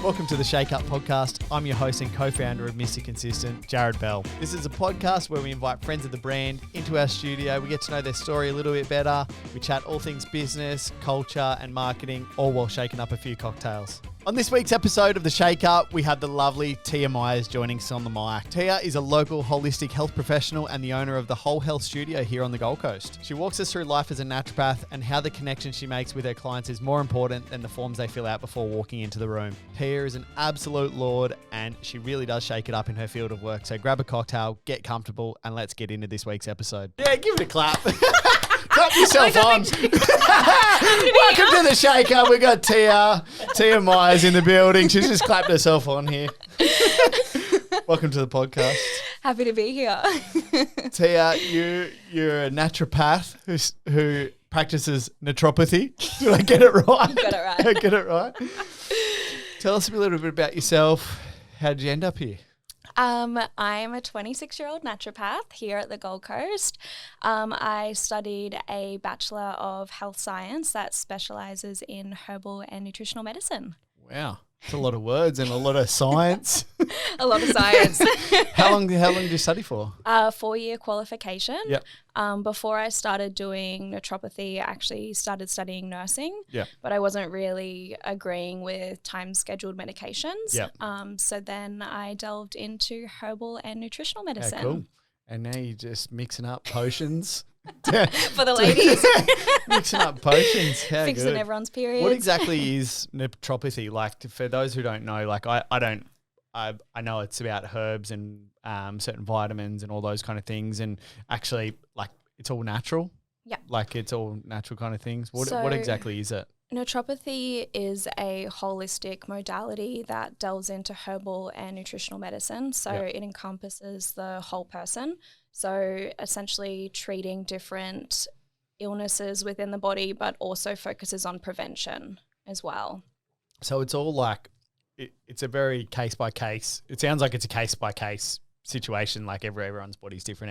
Welcome to the Shake Up Podcast. I'm your host and co-founder of Mr. Consistent, Jared Bell. This is a podcast where we invite friends of the brand into our studio. We get to know their story a little bit better. We chat all things business, culture and marketing, all while shaking up a few cocktails. On this week's episode of The Shake Up, we have the lovely Tia Miers joining us on the mic. Tia is a local holistic health professional and the owner of the Whole Health Studio here on the Gold Coast. She walks us through life as a naturopath and how the connection she makes with her clients is more important than the forms they fill out before walking into the room. Tia is an absolute lord and she really does shake it up in her field of work. So grab a cocktail, get comfortable, and let's get into this week's episode. Yeah, give it a clap. Clap yourself on. Welcome to the Shake Up. We got Tia Miers in the building. She's just clapped herself on here. Welcome to the podcast. Happy to be here. Tia, you're a naturopath who practices naturopathy. Did I get it right? You got it right. I get it right. Tell us a little bit about yourself. How did you end up here? I'm a 26-year-old naturopath here at the Gold Coast. I studied a Bachelor of Health Science that specialises in herbal and nutritional medicine. Wow. It's a lot of words and a lot of science. A lot of science. How long did you study for? 4-year qualification. Yep. Before I started doing naturopathy, I actually started studying nursing. Yep. But I wasn't really agreeing with time-scheduled medications. Yep. So then I delved into herbal and nutritional medicine. Yeah, cool. And now you're just mixing up potions. For the ladies. Mixing up potions. How Fixing good. everyone's periods. What exactly is naturopathy? Like, for those who don't know, like I know it's about herbs and certain vitamins and all those kind of things, and actually, like, it's all natural. Yeah. Like, it's all natural kind of things. What exactly is it? Naturopathy is a holistic modality that delves into herbal and nutritional medicine. So it encompasses the whole person. So essentially treating different illnesses within the body, but also focuses on prevention as well. So it's all like, it's a very case by case. It sounds like it's a case by case situation. Like everyone's body's different.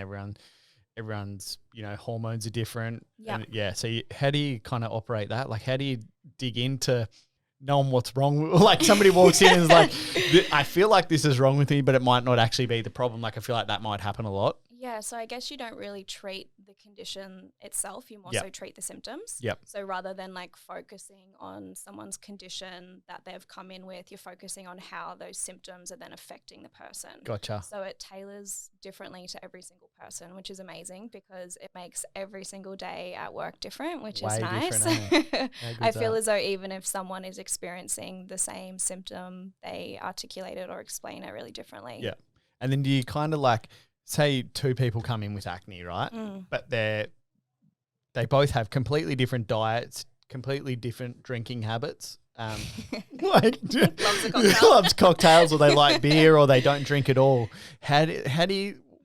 Everyone's, hormones are different. Yeah. So how do you kind of operate that? Like, how do you dig into knowing what's wrong? Like, somebody walks in and is like, I feel like this is wrong with me, but it might not actually be the problem. Like, I feel like that might happen a lot. Yeah, so I guess you don't really treat the condition itself. You more so treat the symptoms. Yep. So rather than like focusing on someone's condition that they've come in with, you're focusing on how those symptoms are then affecting the person. Gotcha. So it tailors differently to every single person, which is amazing because it makes every single day at work different, which is nice. I feel as though even if someone is experiencing the same symptom, they articulate it or explain it really differently. Yeah. And then do you kind of like, say 2 people come in with acne, right? But they both have completely different diets, completely different drinking habits. Loves cocktails, or they like beer, or they don't drink at all.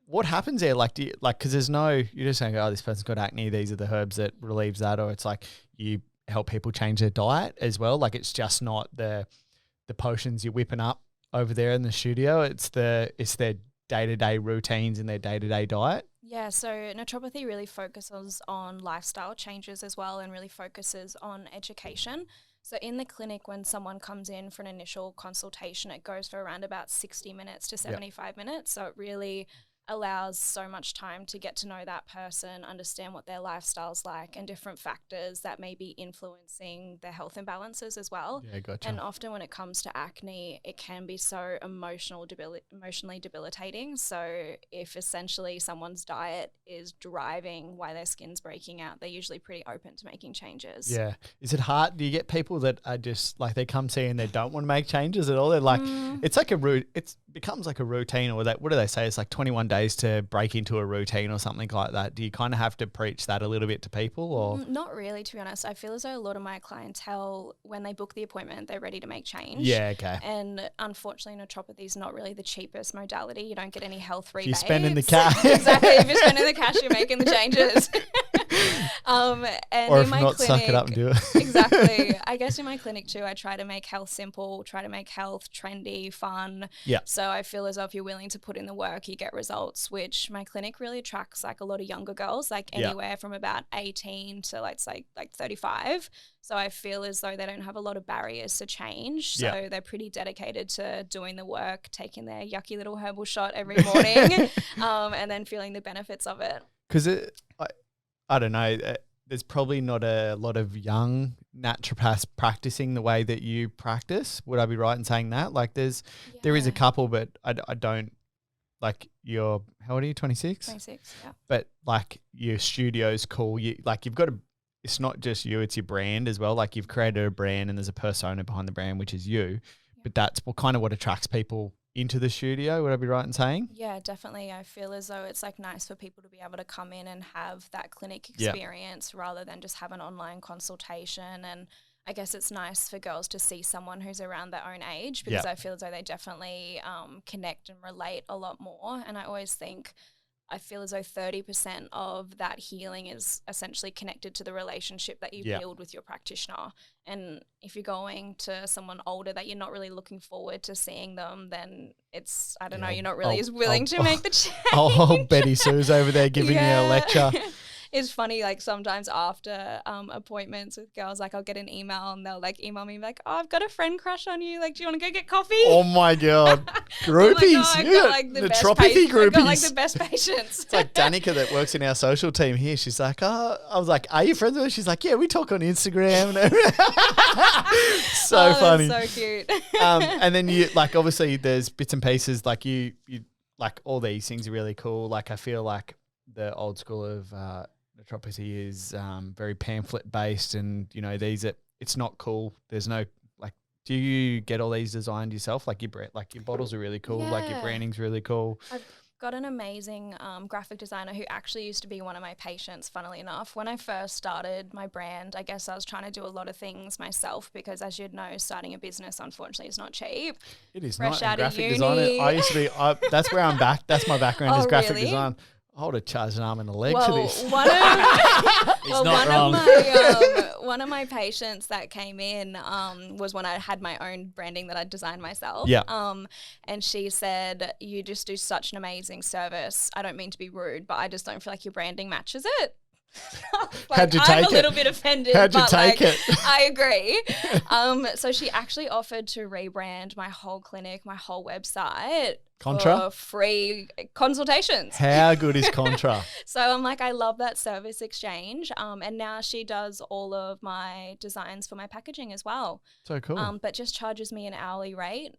What happens there? Like, because there's you're just saying, oh, this person's got acne, these are the herbs that relieves that, or it's like you help people change their diet as well. Like, it's just not the potions you're whipping up over there in the studio. It's their day-to-day routines and their day-to-day diet? Yeah, so naturopathy really focuses on lifestyle changes as well and really focuses on education. So in the clinic, when someone comes in for an initial consultation, it goes for around about 60 minutes to 75 minutes. So it really allows so much time to get to know that person, understand what their lifestyle's like and different factors that may be influencing their health imbalances as well. Yeah, gotcha. And often when it comes to acne, it can be so emotionally debilitating. So if essentially someone's diet is driving why their skin's breaking out, they're usually pretty open to making changes. Yeah. Is it hard? Do you get people that are just like, they come see and they don't want to make changes at all? They're like, it's like it becomes like a routine, or that, what do they say? It's like 21 days to break into a routine or something like that. Do you kind of have to preach that a little bit to people, or? Not really, to be honest. I feel as though a lot of my clientele, when they book the appointment, they're ready to make change. Yeah, okay. And unfortunately, naturopathy is not really the cheapest modality. You don't get any health rebates. You're spending the cash. Exactly. If you're spending the cash, you're making the changes. And Or in if my not, clinic, suck it up and do it. Exactly. I guess in my clinic too, I try to make health simple, try to make health trendy, fun. Yeah. So I feel as though if you're willing to put in the work, you get results, which my clinic really attracts like a lot of younger girls, like anywhere from about 18 to like 35. So I feel as though they don't have a lot of barriers to change. So they're pretty dedicated to doing the work, taking their yucky little herbal shot every morning, and then feeling the benefits of it. Because I don't know, there's probably not a lot of young naturopaths practicing the way that you practice. Would I be right in saying that? Like there is a couple, but I don't, like you're, how old are you, 26? 26, yeah. But like your studio's cool. You've got to, it's not just you, it's your brand as well. Like you've created a brand and there's a persona behind the brand, which is you. Yeah. But that's what attracts people into the studio. Would I be right in saying? Yeah, definitely. I feel as though it's like nice for people to be able to come in and have that clinic experience rather than just have an online consultation. And I guess it's nice for girls to see someone who's around their own age, because I feel as though they definitely connect and relate a lot more. And I always think, I feel as though 30% of that healing is essentially connected to the relationship that you build with your practitioner. And if you're going to someone older that you're not really looking forward to seeing them, then it's, I don't know, you're not really as willing to make the change. Old Betty Sue's over there giving you a lecture. It's funny, like sometimes after appointments with girls, like I'll get an email and they'll like email me like, oh, I've got a friend crush on you. Like, do you want to go get coffee? Oh my God. Groupies. I've got like the Natropathy groupies. I've got like the best patients. It's like Danica that works in our social team here. She's like, oh, I was like, are you friends with her? She's like, yeah, we talk on Instagram. So funny. That's so cute. And then you, like, obviously there's bits and pieces, like you like all these things are really cool. Like I feel like the old school of Naturopathy is very pamphlet based, and you know it's not cool. There's no, like, do you get all these designed yourself? Like your bottles are really cool. Like your branding's really cool. I've got an amazing graphic designer who actually used to be one of my patients, funnily enough. When I first started my brand, I guess I was trying to do a lot of things myself because, as you'd know, starting a business, unfortunately, is not cheap. It is Fresh not. out Graphic of designer. uni. I used to be, that's where I'm back. That's my background is graphic really? design. I would have charged an arm and a leg for this. One of my patients that came in was when I had my own branding that I designed myself. Yeah. And she said, you just do such an amazing service. I don't mean to be rude, but I just don't feel like your branding matches it. Like, How'd you take I'm it? a little bit offended. How'd you but take it? I agree. So she actually offered to rebrand my whole clinic, my whole website. Contra? For free consultations. How good is Contra? So I'm like, I love that service exchange. And now she does all of my designs for my packaging as well. So cool. But just charges me an hourly rate,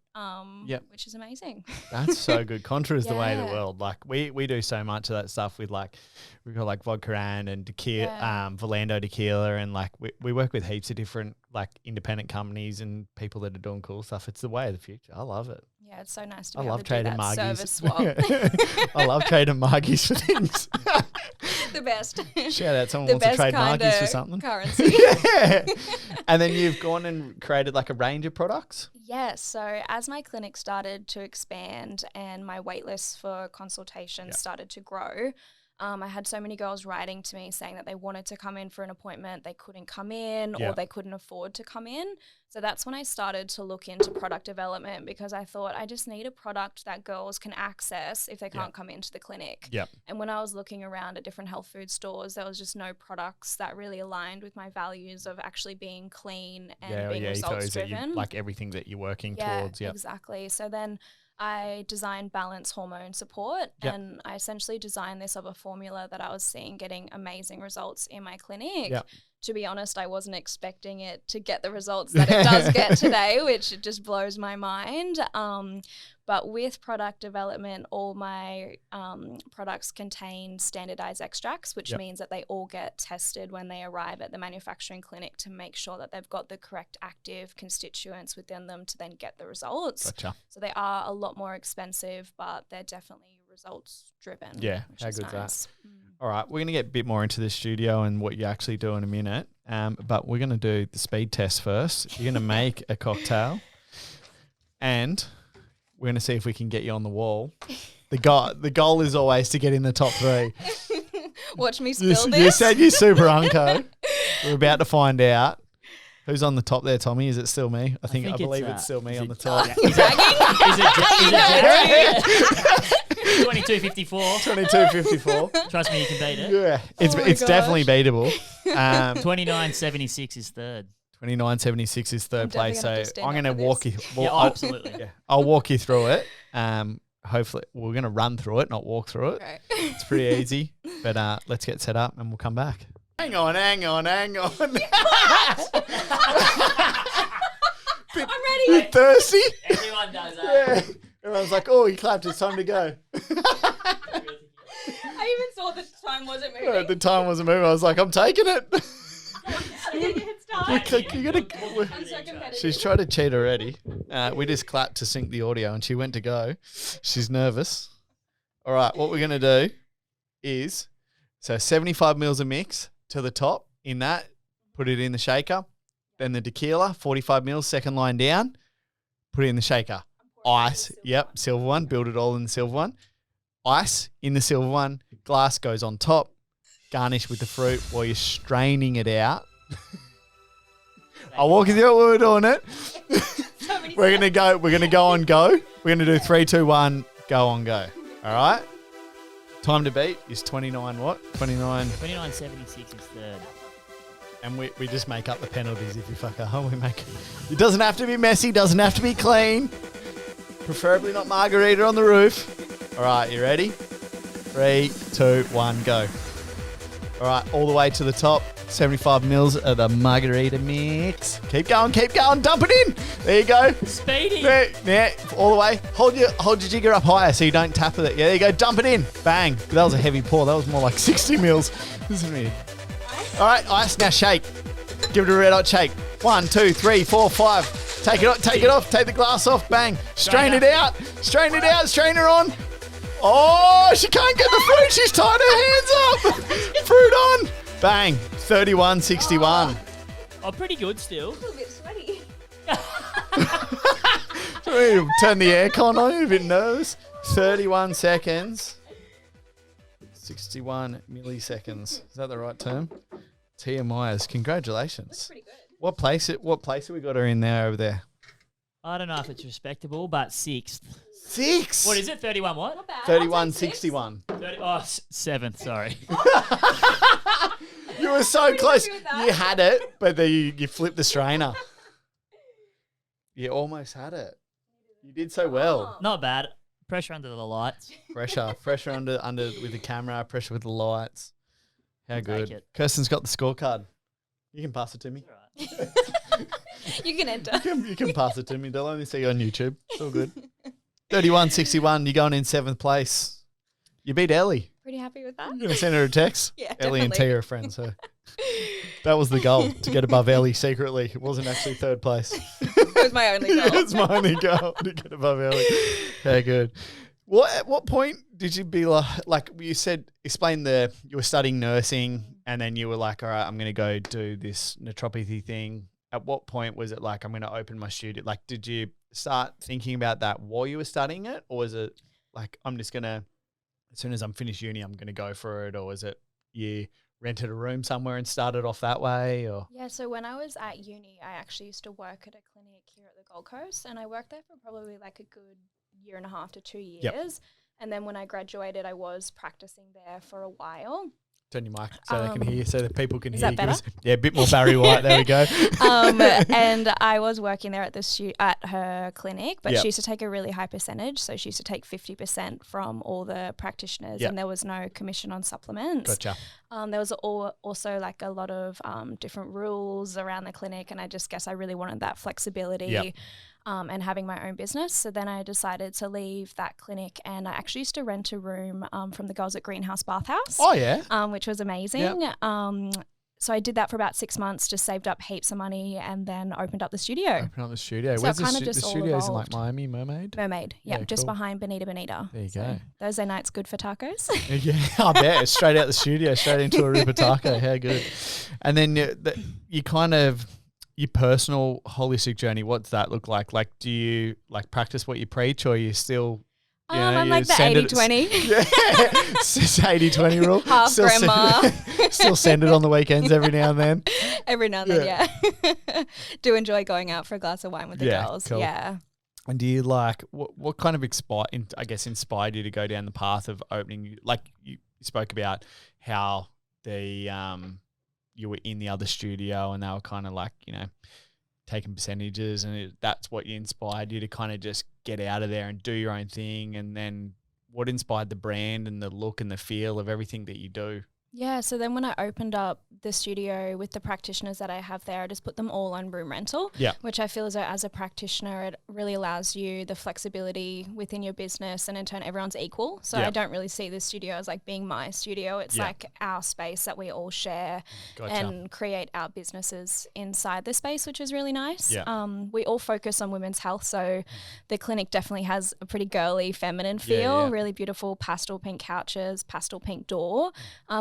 which is amazing. That's so good. Contra is the way of the world. Like we do so much of that stuff with we've got like Vodka and tequila, Volando tequila, and like we work with heaps of different like independent companies and people that are doing cool stuff. It's the way of the future. I love it. Yeah, it's so nice to be able to do that service swap. I love trading Margies for things. The best. Shout out, someone wants to trade Margies for something. Currency. Yeah. And then you've gone and created like a range of products? Yes. So as my clinic started to expand and my wait lists for consultations started to grow, I had so many girls writing to me saying that they wanted to come in for an appointment, they couldn't come in or they couldn't afford to come in. So that's when I started to look into product development, because I thought I just need a product that girls can access if they can't come into the clinic. Yep. And when I was looking around at different health food stores, there was just no products that really aligned with my values of actually being clean and being results driven. Like everything that you're working towards. Yeah, exactly. So then I designed balance hormone support, and I essentially designed this of a formula that I was seeing getting amazing results in my clinic. Yep. To be honest, I wasn't expecting it to get the results that it does get today, which it just blows my mind. But with product development, all my products contain standardized extracts, which means that they all get tested when they arrive at the manufacturing clinic to make sure that they've got the correct active constituents within them to then get the results. Gotcha. So they are a lot more expensive, but they're definitely results driven. Yeah, how good's that? All right, we're going to get a bit more into the studio and what you actually do in a minute, but we're going to do the speed test first. You're going to make a cocktail, and we're going to see if we can get you on the wall. The goal is always to get in the top 3. Watch me You, spill you this. said you're super unco. We're about to find out. Who's on the top there, Tommy? Is it still me? I believe it's still me on the top. Is it 2254? 22.54. Trust me, you can beat it. Yeah, it's my it's definitely gosh. beatable. 2976 is third. 29.76 is third I'm place. definitely So gonna have to stand I'm up going to for walk this. you. Yeah, I'll, absolutely. yeah, I'll walk you through it. Hopefully, we're going to run through it, not walk through it. Right. It's pretty easy. But let's get set up and we'll come back. Hang on. I'm You ready. thirsty? Everyone does that. Yeah. Everyone's like, oh, he clapped. It's time to go. I even saw the time wasn't moving. The time wasn't moving. I was like, I'm taking it. You You're I'm so competitive. She's tried to cheat already. We just clapped to sync the audio and she went to go. She's nervous. All right, what we're going to do is, 75 mils of mix to the top in that, put it in the shaker. Then the tequila, 45 mils, second line down, put it in the shaker. Ice, silver one, build it all in the silver one. Ice in the silver one, glass goes on top, garnish with the fruit while you're straining it out. I'll walk you through it while we're doing it. We're gonna go on go. We're gonna do 3, 2, 1, go on go. All right. Time to beat is 29 what? 29. 2976 is third. And we just make up the penalties if you fuck up. It doesn't have to be messy, doesn't have to be clean. Preferably not margarita on the roof. All right, you ready? 3, 2, 1, go. All right, all the way to the top. 75 mils of the margarita mix. Keep going, dump it in. There you go. Speedy. Yeah, all the way. Hold your jigger up higher so you don't tap with it. Yeah, there you go. Dump it in. Bang. That was a heavy pour. That was more like 60 mils. Listen to me. All right, ice. Now shake. Give it a red hot shake. 1, 2, 3, 4, 5. Take it off. Take the glass off. Bang. Strain it out. Strain her on. Oh, she can't get the fruit. She's tied her hands up. Fruit on. Bang. 31.61. Oh, pretty good still. A little bit sweaty. Turn the aircon on. You're a bit nervous. 31 seconds. 61 milliseconds. Is that the right term? Tia Miers, congratulations. Pretty good. What place have we got her in there over there? I don't know if it's respectable, but sixth. 6. What is it? 31 what? Not bad. 31.61. 7th, sorry. You were so close. happy with that. You had it, but then you flipped the strainer. You almost had it. You did so well. Not bad. Pressure under the lights. Pressure under with the camera, pressure with the lights. How good. Take it. Kirsten's got the scorecard. You can pass it to me. You can enter. You can pass it to me. They'll only see you on YouTube. It's all good. 31.61. You're going in 7th place. You beat Ellie. Pretty happy with that. You're going to send her a text? Yeah, Ellie and definitely. Tia are friends. So that was the goal, to get above Ellie secretly. It wasn't actually 3rd place. It was my only goal. It's my only goal, to get above Ellie. How good. At what point did you be like you said, explain you were studying nursing and then you were like, all right, I'm going to go do this naturopathy thing. At what point was it like, I'm going to open my studio? Like, did you start thinking about that while you were studying it? Or was it like, I'm just going to, as soon as I'm finished uni, I'm going to go for it? Or was it you rented a room somewhere and started off that way? Or Yeah, so when I was at uni, I actually used to work at a clinic here at the Gold Coast, and I worked there for probably like a good 1.5 to 2 years. Yep. And then when I graduated, I was practicing there for a while. turn your mic so they can hear you, so that people can Is hear that you. better? Yeah, a bit more Barry White. There we go. And I was working there at her clinic, but Yep. she used to take a really high percentage. So she used to take 50% from all the practitioners, Yep. and there was no commission on supplements. Gotcha. There was also like a lot of different rules around the clinic, and I just guess I really wanted that flexibility. Yep. And having my own business. So then I decided to leave that clinic, and I actually used to rent a room from the girls at Greenhouse Bathhouse. Oh, yeah. Which was amazing. So I did that for about 6 months, just saved up heaps of money, and then opened up the studio. Open up the studio. So Where's it the, kinda just the all studio's in like evolved. Miami, Mermaid? Mermaid, Yeah, just cool. behind Bonita. There you So go. Thursday night's good for tacos. Yeah, I bet. It's straight out the studio, straight into a Rupa taco. How good. And then you kind of, your personal holistic journey, what's that look like? Like, do you like practice what you preach, or are you still I'm like the 80-20. Yeah, it's 80-20 rule. Half grandma. Still send it on the weekends every now and then. Every now and then, yeah. Do enjoy going out for a glass of wine with the girls. Cool. Yeah. And do you like what kind of inspired you to go down the path of opening? Like you spoke about how you were in the other studio and they were kind of like, you know, taking percentages, and that's what inspired you to kind of just get out of there and do your own thing. And then what inspired the brand and the look and the feel of everything that you do? Yeah, so then when I opened up the studio with the practitioners that I have there, I just put them all on room rental, which I feel as though as a practitioner, it really allows you the flexibility within your business, and in turn everyone's equal. So I don't really see the studio as like being my studio. It's like our space that we all share and create our businesses inside the space, which is really nice. We all focus on women's health, so the clinic definitely has a pretty girly, feminine feel, really beautiful pastel pink couches, pastel pink door.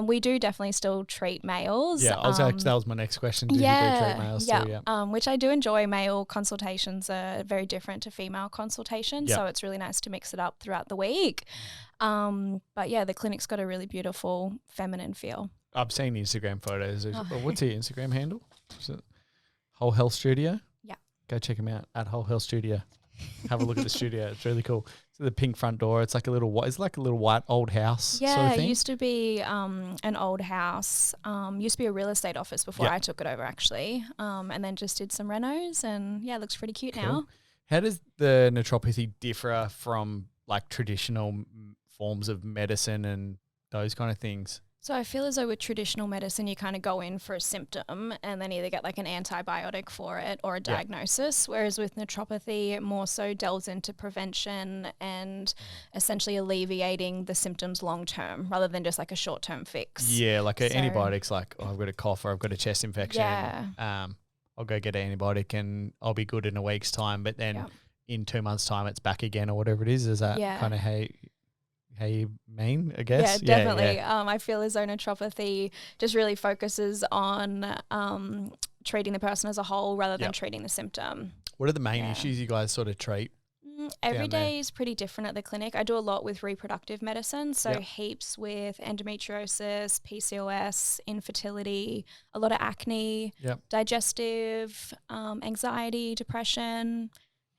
We do definitely still treat males. Yeah, that was my next question. Do you do treat males too? Yeah. Which I do enjoy. Male consultations are very different to female consultations, so it's really nice to mix it up throughout the week. But yeah, the clinic's got a really beautiful feminine feel. I've seen Instagram photos. What's your Instagram handle? Is it Whole Health Studio? Yeah. Go check them out at Whole Health Studio. Have a look at the studio. It's really cool. So the pink front door. It's like a little white old house. Yeah, sort of thing. It used to be an old house. Used to be a real estate office before I took it over, actually. And then just did some renos, and yeah, it looks pretty cute now. How does the naturopathy differ from like traditional forms of medicine and those kind of things? So I feel as though with traditional medicine, you kind of go in for a symptom and then either get like an antibiotic for it or a diagnosis. Whereas with naturopathy, it more so delves into prevention and essentially alleviating the symptoms long term rather than just like a short term fix. Yeah, like antibiotics, like I've got a cough or I've got a chest infection. Yeah. I'll go get an antibiotic and I'll be good in a week's time. But then in 2 months' time, it's back again or whatever it is. Is that kind of how you mean, I guess? Yeah, definitely. Yeah. I feel as though naturopathy just really focuses on treating the person as a whole rather than treating the symptom. What are the main issues you guys sort of treat? Every day is pretty different at the clinic. I do a lot with reproductive medicine, so heaps with endometriosis, PCOS, infertility, a lot of acne, digestive, anxiety, depression.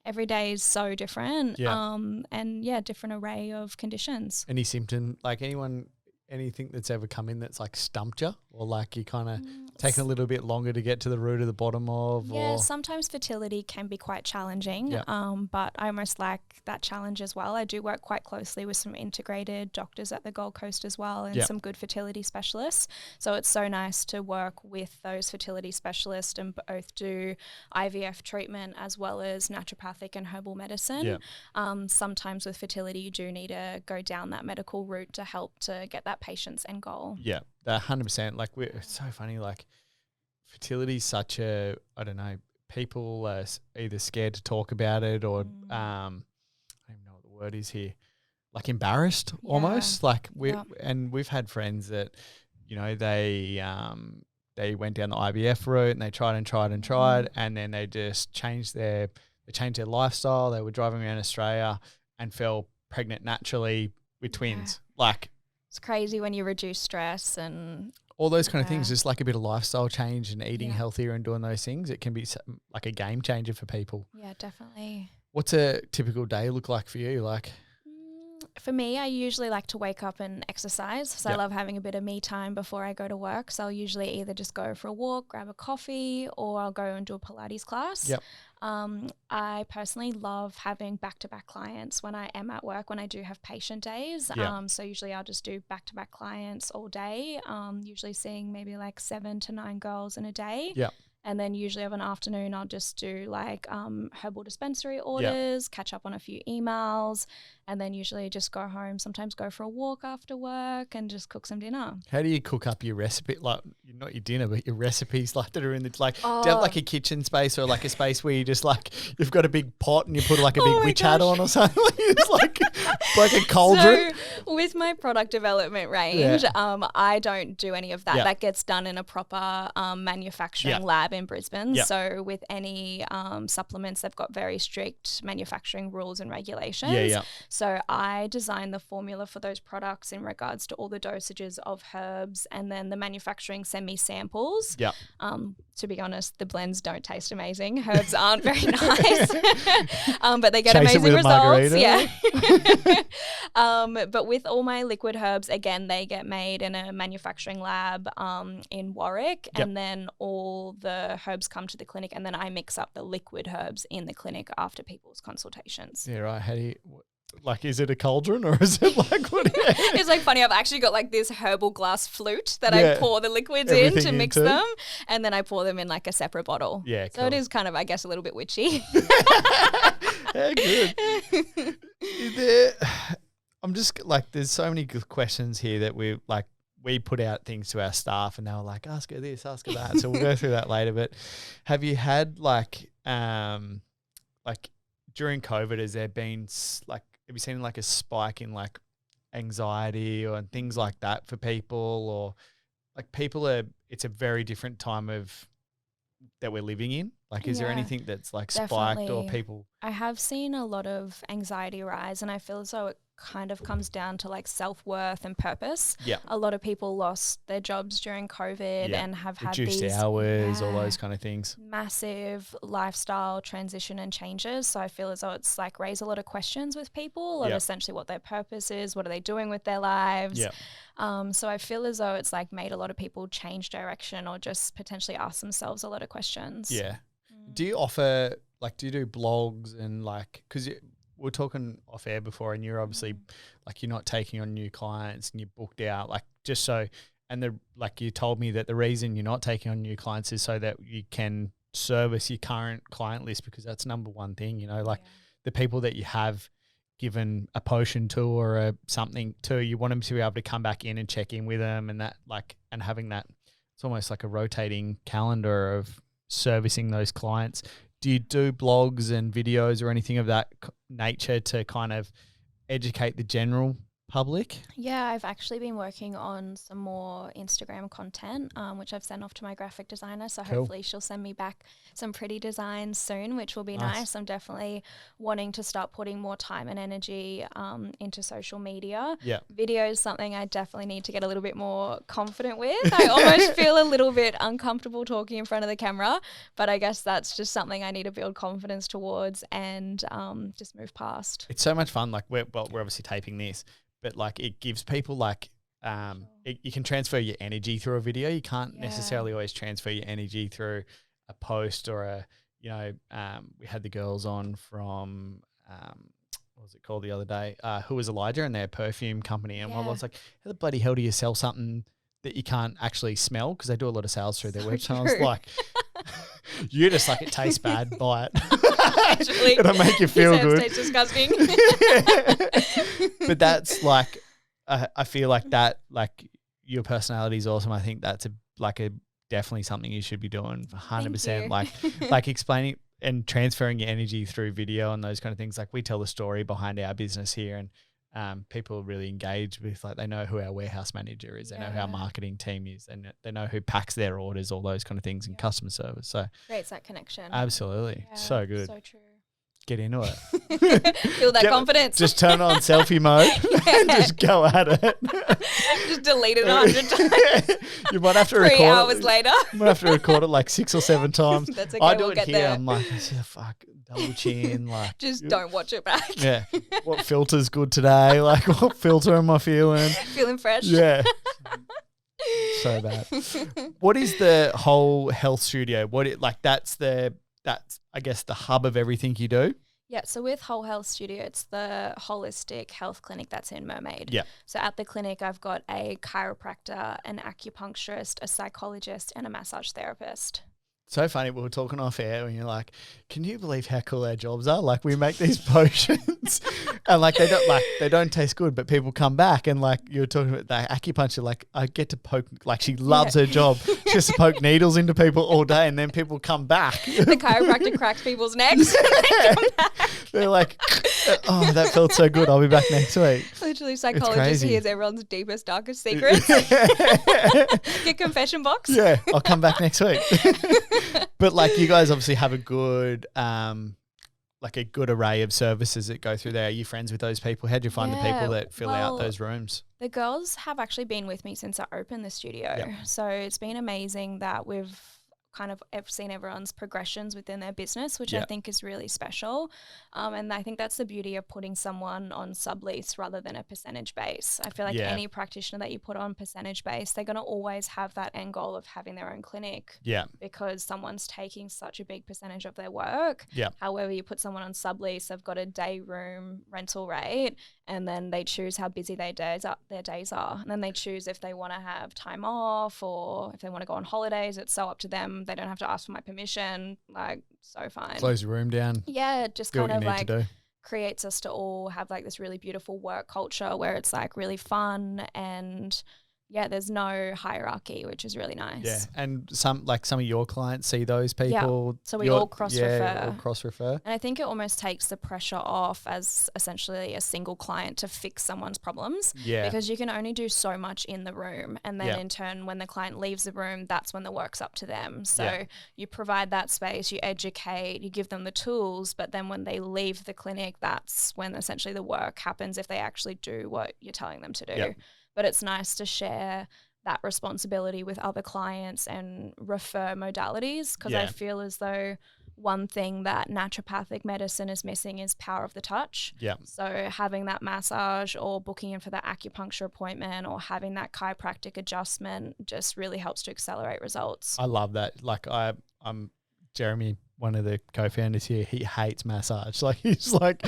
Every day is so different, different array of conditions. Any symptom, like anything that's ever come in that's like stumped you, or like you kind of taking a little bit longer to get to the root of the bottom of? Yeah, sometimes fertility can be quite challenging, but I almost like that challenge as well. I do work quite closely with some integrated doctors at the Gold Coast as well, and some good fertility specialists. So it's so nice to work with those fertility specialists and both do IVF treatment as well as naturopathic and herbal medicine. Sometimes with fertility, you do need to go down that medical route to help to get that patient's end goal. Yeah, 100%. Like it's so funny. Like fertility is such a, I don't know, people are either scared to talk about it or I don't even know what the word is here. Like embarrassed almost. Like we've had friends that, you know, they went down the IVF route and they tried and then they just changed their lifestyle. They were driving around Australia and fell pregnant naturally with twins. Like it's crazy when you reduce stress and all those kind of things. Just like a bit of lifestyle change and eating healthier and doing those things, it can be like a game changer for people. Yeah, definitely. What's a typical day look like for you? Like for me, I usually like to wake up and exercise. So I love having a bit of me time before I go to work. So I'll usually either just go for a walk, grab a coffee, or I'll go and do a Pilates class. I personally love having back-to-back clients when I am at work, when I do have patient days. So usually I'll just do back-to-back clients all day, usually seeing maybe like 7 to 9 girls in a day. And then usually of an afternoon, I'll just do like herbal dispensary orders, catch up on a few emails, and then usually just go home, sometimes go for a walk after work and just cook some dinner. How do you cook up your recipe? Like not your dinner, but your recipes like that are in the, like, do you have like a kitchen space or like a space where you just like, you've got a big pot and you put like a big witch hat on or something? It's like a cauldron. So with my product development range, I don't do any of that. That gets done in a proper manufacturing lab lab in Brisbane. Yep. So with any supplements, they've got very strict manufacturing rules and regulations. Yeah. So I design the formula for those products in regards to all the dosages of herbs, and then the manufacturing send me samples. Yep. To be honest, the blends don't taste amazing. Herbs aren't very nice, but they get Chase it amazing with a results. margarita. Yeah. But with all my liquid herbs, again, they get made in a manufacturing lab in Warwick, Yep. and then all the herbs come to the clinic, and then I mix up the liquid herbs in the clinic after people's consultations. Yeah, right. How do you, like, is it a cauldron or is it like what? It's like funny, I've actually got like this herbal glass flute that Yeah. I pour the liquids in Everything to mix into. them, and then I pour them in like a separate bottle. Yeah, So it cool. is kind of, I guess, a little bit witchy. Yeah, good. There, I'm just like, there's so many good questions here that we put out things to our staff and they were like, ask her this, ask her that. So we'll go through that later. But have you had like during COVID, has there been have you seen like a spike in like anxiety or things like that for people, or like it's a very different time that we're living in? Like, is there Yeah, anything that's like spiked or definitely. people? I have seen a lot of anxiety rise, and I feel as though it kind of comes down to like self-worth and purpose. Yeah. A lot of people lost their jobs during COVID Yeah. and have had Reduced these hours, all yeah, those kind of things. massive lifestyle transition and changes. So I feel as though it's like raised a lot of questions with people of Yeah. essentially what their purpose is, what are they doing with their lives. Yeah. So I feel as though it's like made a lot of people change direction or just potentially ask themselves a lot of questions. Yeah. Do you offer, like, do you do blogs and like, because we're talking off air before and you're obviously like, you're not taking on new clients and you're booked out, like just so, and like you told me that the reason you're not taking on new clients is so that you can service your current client list, because that's number one thing, like the people that you have given a potion to or something to, you want them to be able to come back in and check in with them, and that like, and having that, it's almost like a rotating calendar of servicing those clients. Do you do blogs and videos or anything of that nature to kind of educate the general public? Yeah, I've actually been working on some more Instagram content, which I've sent off to my graphic designer. So Cool. hopefully she'll send me back some pretty designs soon, which will be Nice. nice. I'm definitely wanting to start putting more time and energy into social media. Yeah. Video is something I definitely need to get a little bit more confident with. I almost feel a little bit uncomfortable talking in front of the camera, but I guess that's just something I need to build confidence towards and just move past. It's so much fun. Like we're obviously taping this, but like it gives people like you can transfer your energy through a video. You can't necessarily always transfer your energy through a post or we had the girls on from what was it called the other day? Who Was Elijah, and their perfume company. And I was like, how the bloody hell do you sell something that you can't actually smell? Because they do a lot of sales through their website. I was like, you just like, it tastes bad, buy it. Actually, it'll make you feel good. Tastes disgusting. But that's like, I feel like that, like your personality is awesome. I think that's definitely something you should be doing 100%. Like explaining and transferring your energy through video and those kind of things. Like we tell the story behind our business here, and people really engage with, like, they know who our warehouse manager is, they know who our marketing team is, and they know who packs their orders, all those kind of things, and customer service. So creates that connection. absolutely. Yeah, So good. So true. Get into it. Feel that confidence. Just turn on selfie mode and just go at it. Just delete it 100 times. You might have to 3 record hours it. later. You might have to record it like 6 or 7 times. That's okay, I do we'll it get here. there. I'm like, fuck, double chin. Like, Just don't watch it back. yeah. What filter's good today? Like, what filter am I feeling? Feeling fresh. Yeah. So bad. What is the whole health studio? That's I guess the hub of everything you do. Yeah, so with Whole Health Studio, it's the holistic health clinic that's in Mermaid. Yeah. So at the clinic, I've got a chiropractor, an acupuncturist, a psychologist, and a massage therapist. So funny. We were talking off air and you're like, can you believe how cool our jobs are? Like, we make these potions And they don't taste good, but people come back and like you were talking about the acupuncture, like I get to poke, like she loves her job. She has to poke needles into people all day and then people come back. The chiropractor cracks people's necks. And they come back. They're like, oh, that felt so good. I'll be back next week. Literally, psychologist crazy. hears everyone's deepest, darkest secrets. Get confession box. Yeah, I'll come back next week. But like you guys obviously have a good like a good array of services that go through there. Are you friends with those people? How do you find the people that fill out those rooms? The girls have actually been with me since I opened the studio. Yep. So it's been amazing that we've kind of seen everyone's progressions within their business, which I think is really special. And I think that's the beauty of putting someone on sublease rather than a percentage base. I feel like any practitioner that you put on percentage base, they're going to always have that end goal of having their own clinic. Yeah. Because someone's taking such a big percentage of their work. Yeah. However, you put someone on sublease, they've got a day room rental rate, and then they choose how busy their days are. And then they choose if they want to have time off or if they want to go on holidays. It's so up to them. They don't have to ask for my permission. Like, so fine. Close your room down. Yeah, just Do kind what of you need like to do. creates us to all have like this really beautiful work culture where it's like really fun and there's no hierarchy, which is really nice. Yeah, and some of your clients see those people. So we all cross-refer. Yeah, all cross-refer. And I think it almost takes the pressure off as essentially a single client to fix someone's problems. Yeah. Because you can only do so much in the room. And then in turn, when the client leaves the room, that's when the work's up to them. So you provide that space, you educate, you give them the tools, but then when they leave the clinic, that's when essentially the work happens if they actually do what you're telling them to do. Yep. But it's nice to share that responsibility with other clients and refer modalities because I feel as though one thing that naturopathic medicine is missing is power of the touch. Yeah. So having that massage or booking in for that acupuncture appointment or having that chiropractic adjustment just really helps to accelerate results. I love that. Like I'm Jeremy, one of the co-founders here, he hates massage. Like he's like,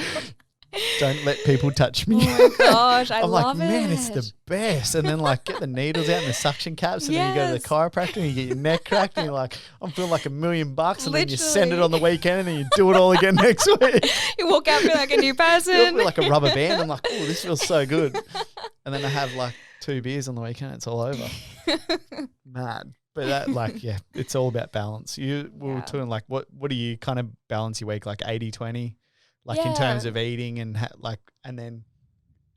don't let people touch me. Oh my gosh, I'm love like, it. man, it's the best. And then like get the needles out and the suction caps and then you go to the chiropractor and you get your neck cracked and you're like, I'm feeling like $1 million and then you send it on the weekend and then you do it all again next week. You walk out feeling like a new person. You feel like a rubber band. I'm like, oh, this feels so good. And then I have like 2 beers on the weekend. It's all over. Mad. But that like, it's all about balance. We were talking like, what do you kind of balance your week? Like 80-20? Like in terms of eating and and then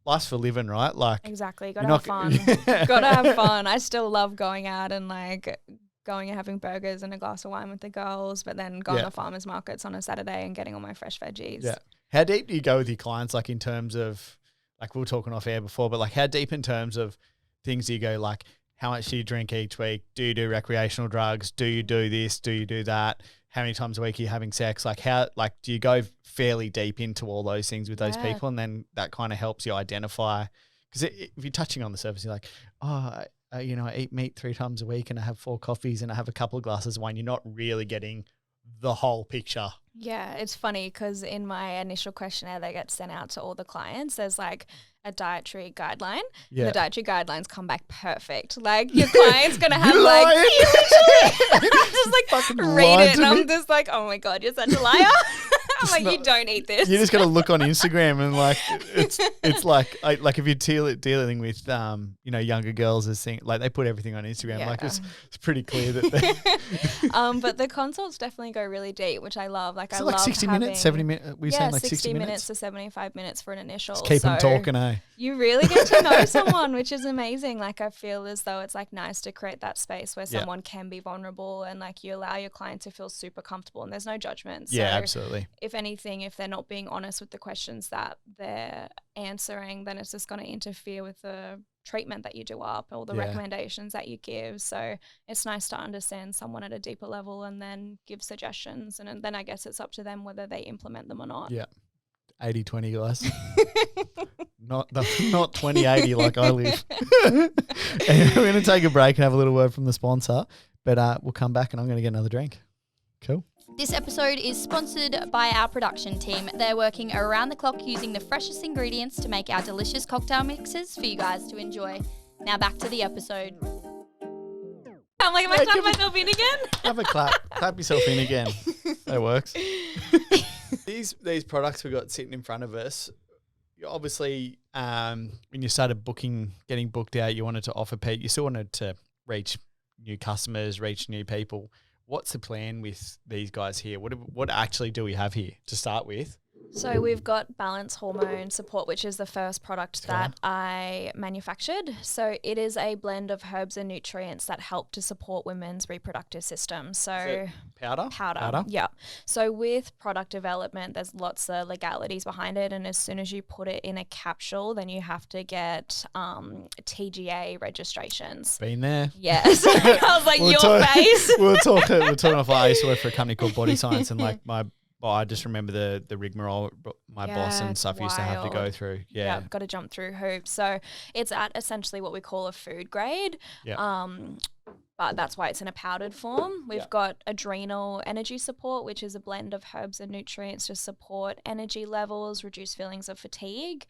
life's for living, right? Like exactly, gotta have fun. Gotta have fun. I still love going out and like going and having burgers and a glass of wine with the girls, but then going to farmers markets on a Saturday and getting all my fresh veggies. Yeah. How deep do you go with your clients? Like in terms of like we were talking off air before, but like how deep in terms of things do you go? Like how much do you drink each week? Do you do recreational drugs? Do you do this? Do you do that? How many times a week are you having sex? Like do you go fairly deep into all those things with those people and then that kind of helps you identify? Because if you're touching on the surface, you're like, I eat meat 3 times a week and I have 4 coffees and I have a couple of glasses of wine. You're not really getting the whole picture. Yeah, it's funny because in my initial questionnaire that gets sent out to all the clients, there's like a dietary guideline. Yeah. The dietary guidelines come back perfect. Like your client's going to have like, I'm just like read it and I'm just like, oh my God, you're such a liar. I'm like, you don't eat this. You just got to look on Instagram and like, it's like if you're dealing with, younger girls as thing, like they put everything on Instagram. Yeah. Like it's pretty clear that they. But the consults definitely go really deep, which I love. Like I love 60 minutes, 70 minutes. We're saying like 60 minutes to 75 minutes for an initial. Just keep them talking, eh? You really get to know someone, which is amazing. Like I feel as though it's like nice to create that space where someone can be vulnerable and like you allow your client to feel super comfortable and there's no judgment. So absolutely. If anything, if they're not being honest with the questions that they're answering, then it's just going to interfere with the treatment that you do up or the recommendations that you give. So it's nice to understand someone at a deeper level and then give suggestions. And then I guess it's up to them whether they implement them or not. Yeah. 80-20 guys. not 20-80 like I live. And we're going to take a break and have a little word from the sponsor, but we'll come back and I'm going to get another drink. Cool. This episode is sponsored by our production team. They're working around the clock using the freshest ingredients to make our delicious cocktail mixes for you guys to enjoy. Now back to the episode. I'm like, am I clapping myself in again? Have a clap. Clap yourself in again. That works. These products we got sitting in front of us, obviously, when you started getting booked out, you wanted to offer people, you still wanted to reach new customers, reach new people. What's the plan with these guys here? What actually do we have here to start with? So we've got Balance Hormone Support, which is the first product that I manufactured. So it is a blend of herbs and nutrients that help to support women's reproductive system. So powder? Powder, yeah. So with product development, there's lots of legalities behind it. And as soon as you put it in a capsule, then you have to get TGA registrations. Been there. Yes. I was like, your face. We're talking off. I used to work for a company called Body Science, and like I just remember the rigmarole my boss and stuff used to have to go through. Yeah. Got to jump through hoops. So it's at essentially what we call a food grade. Yeah. But that's why it's in a powdered form. We've got Adrenal Energy Support, which is a blend of herbs and nutrients to support energy levels, reduce feelings of fatigue.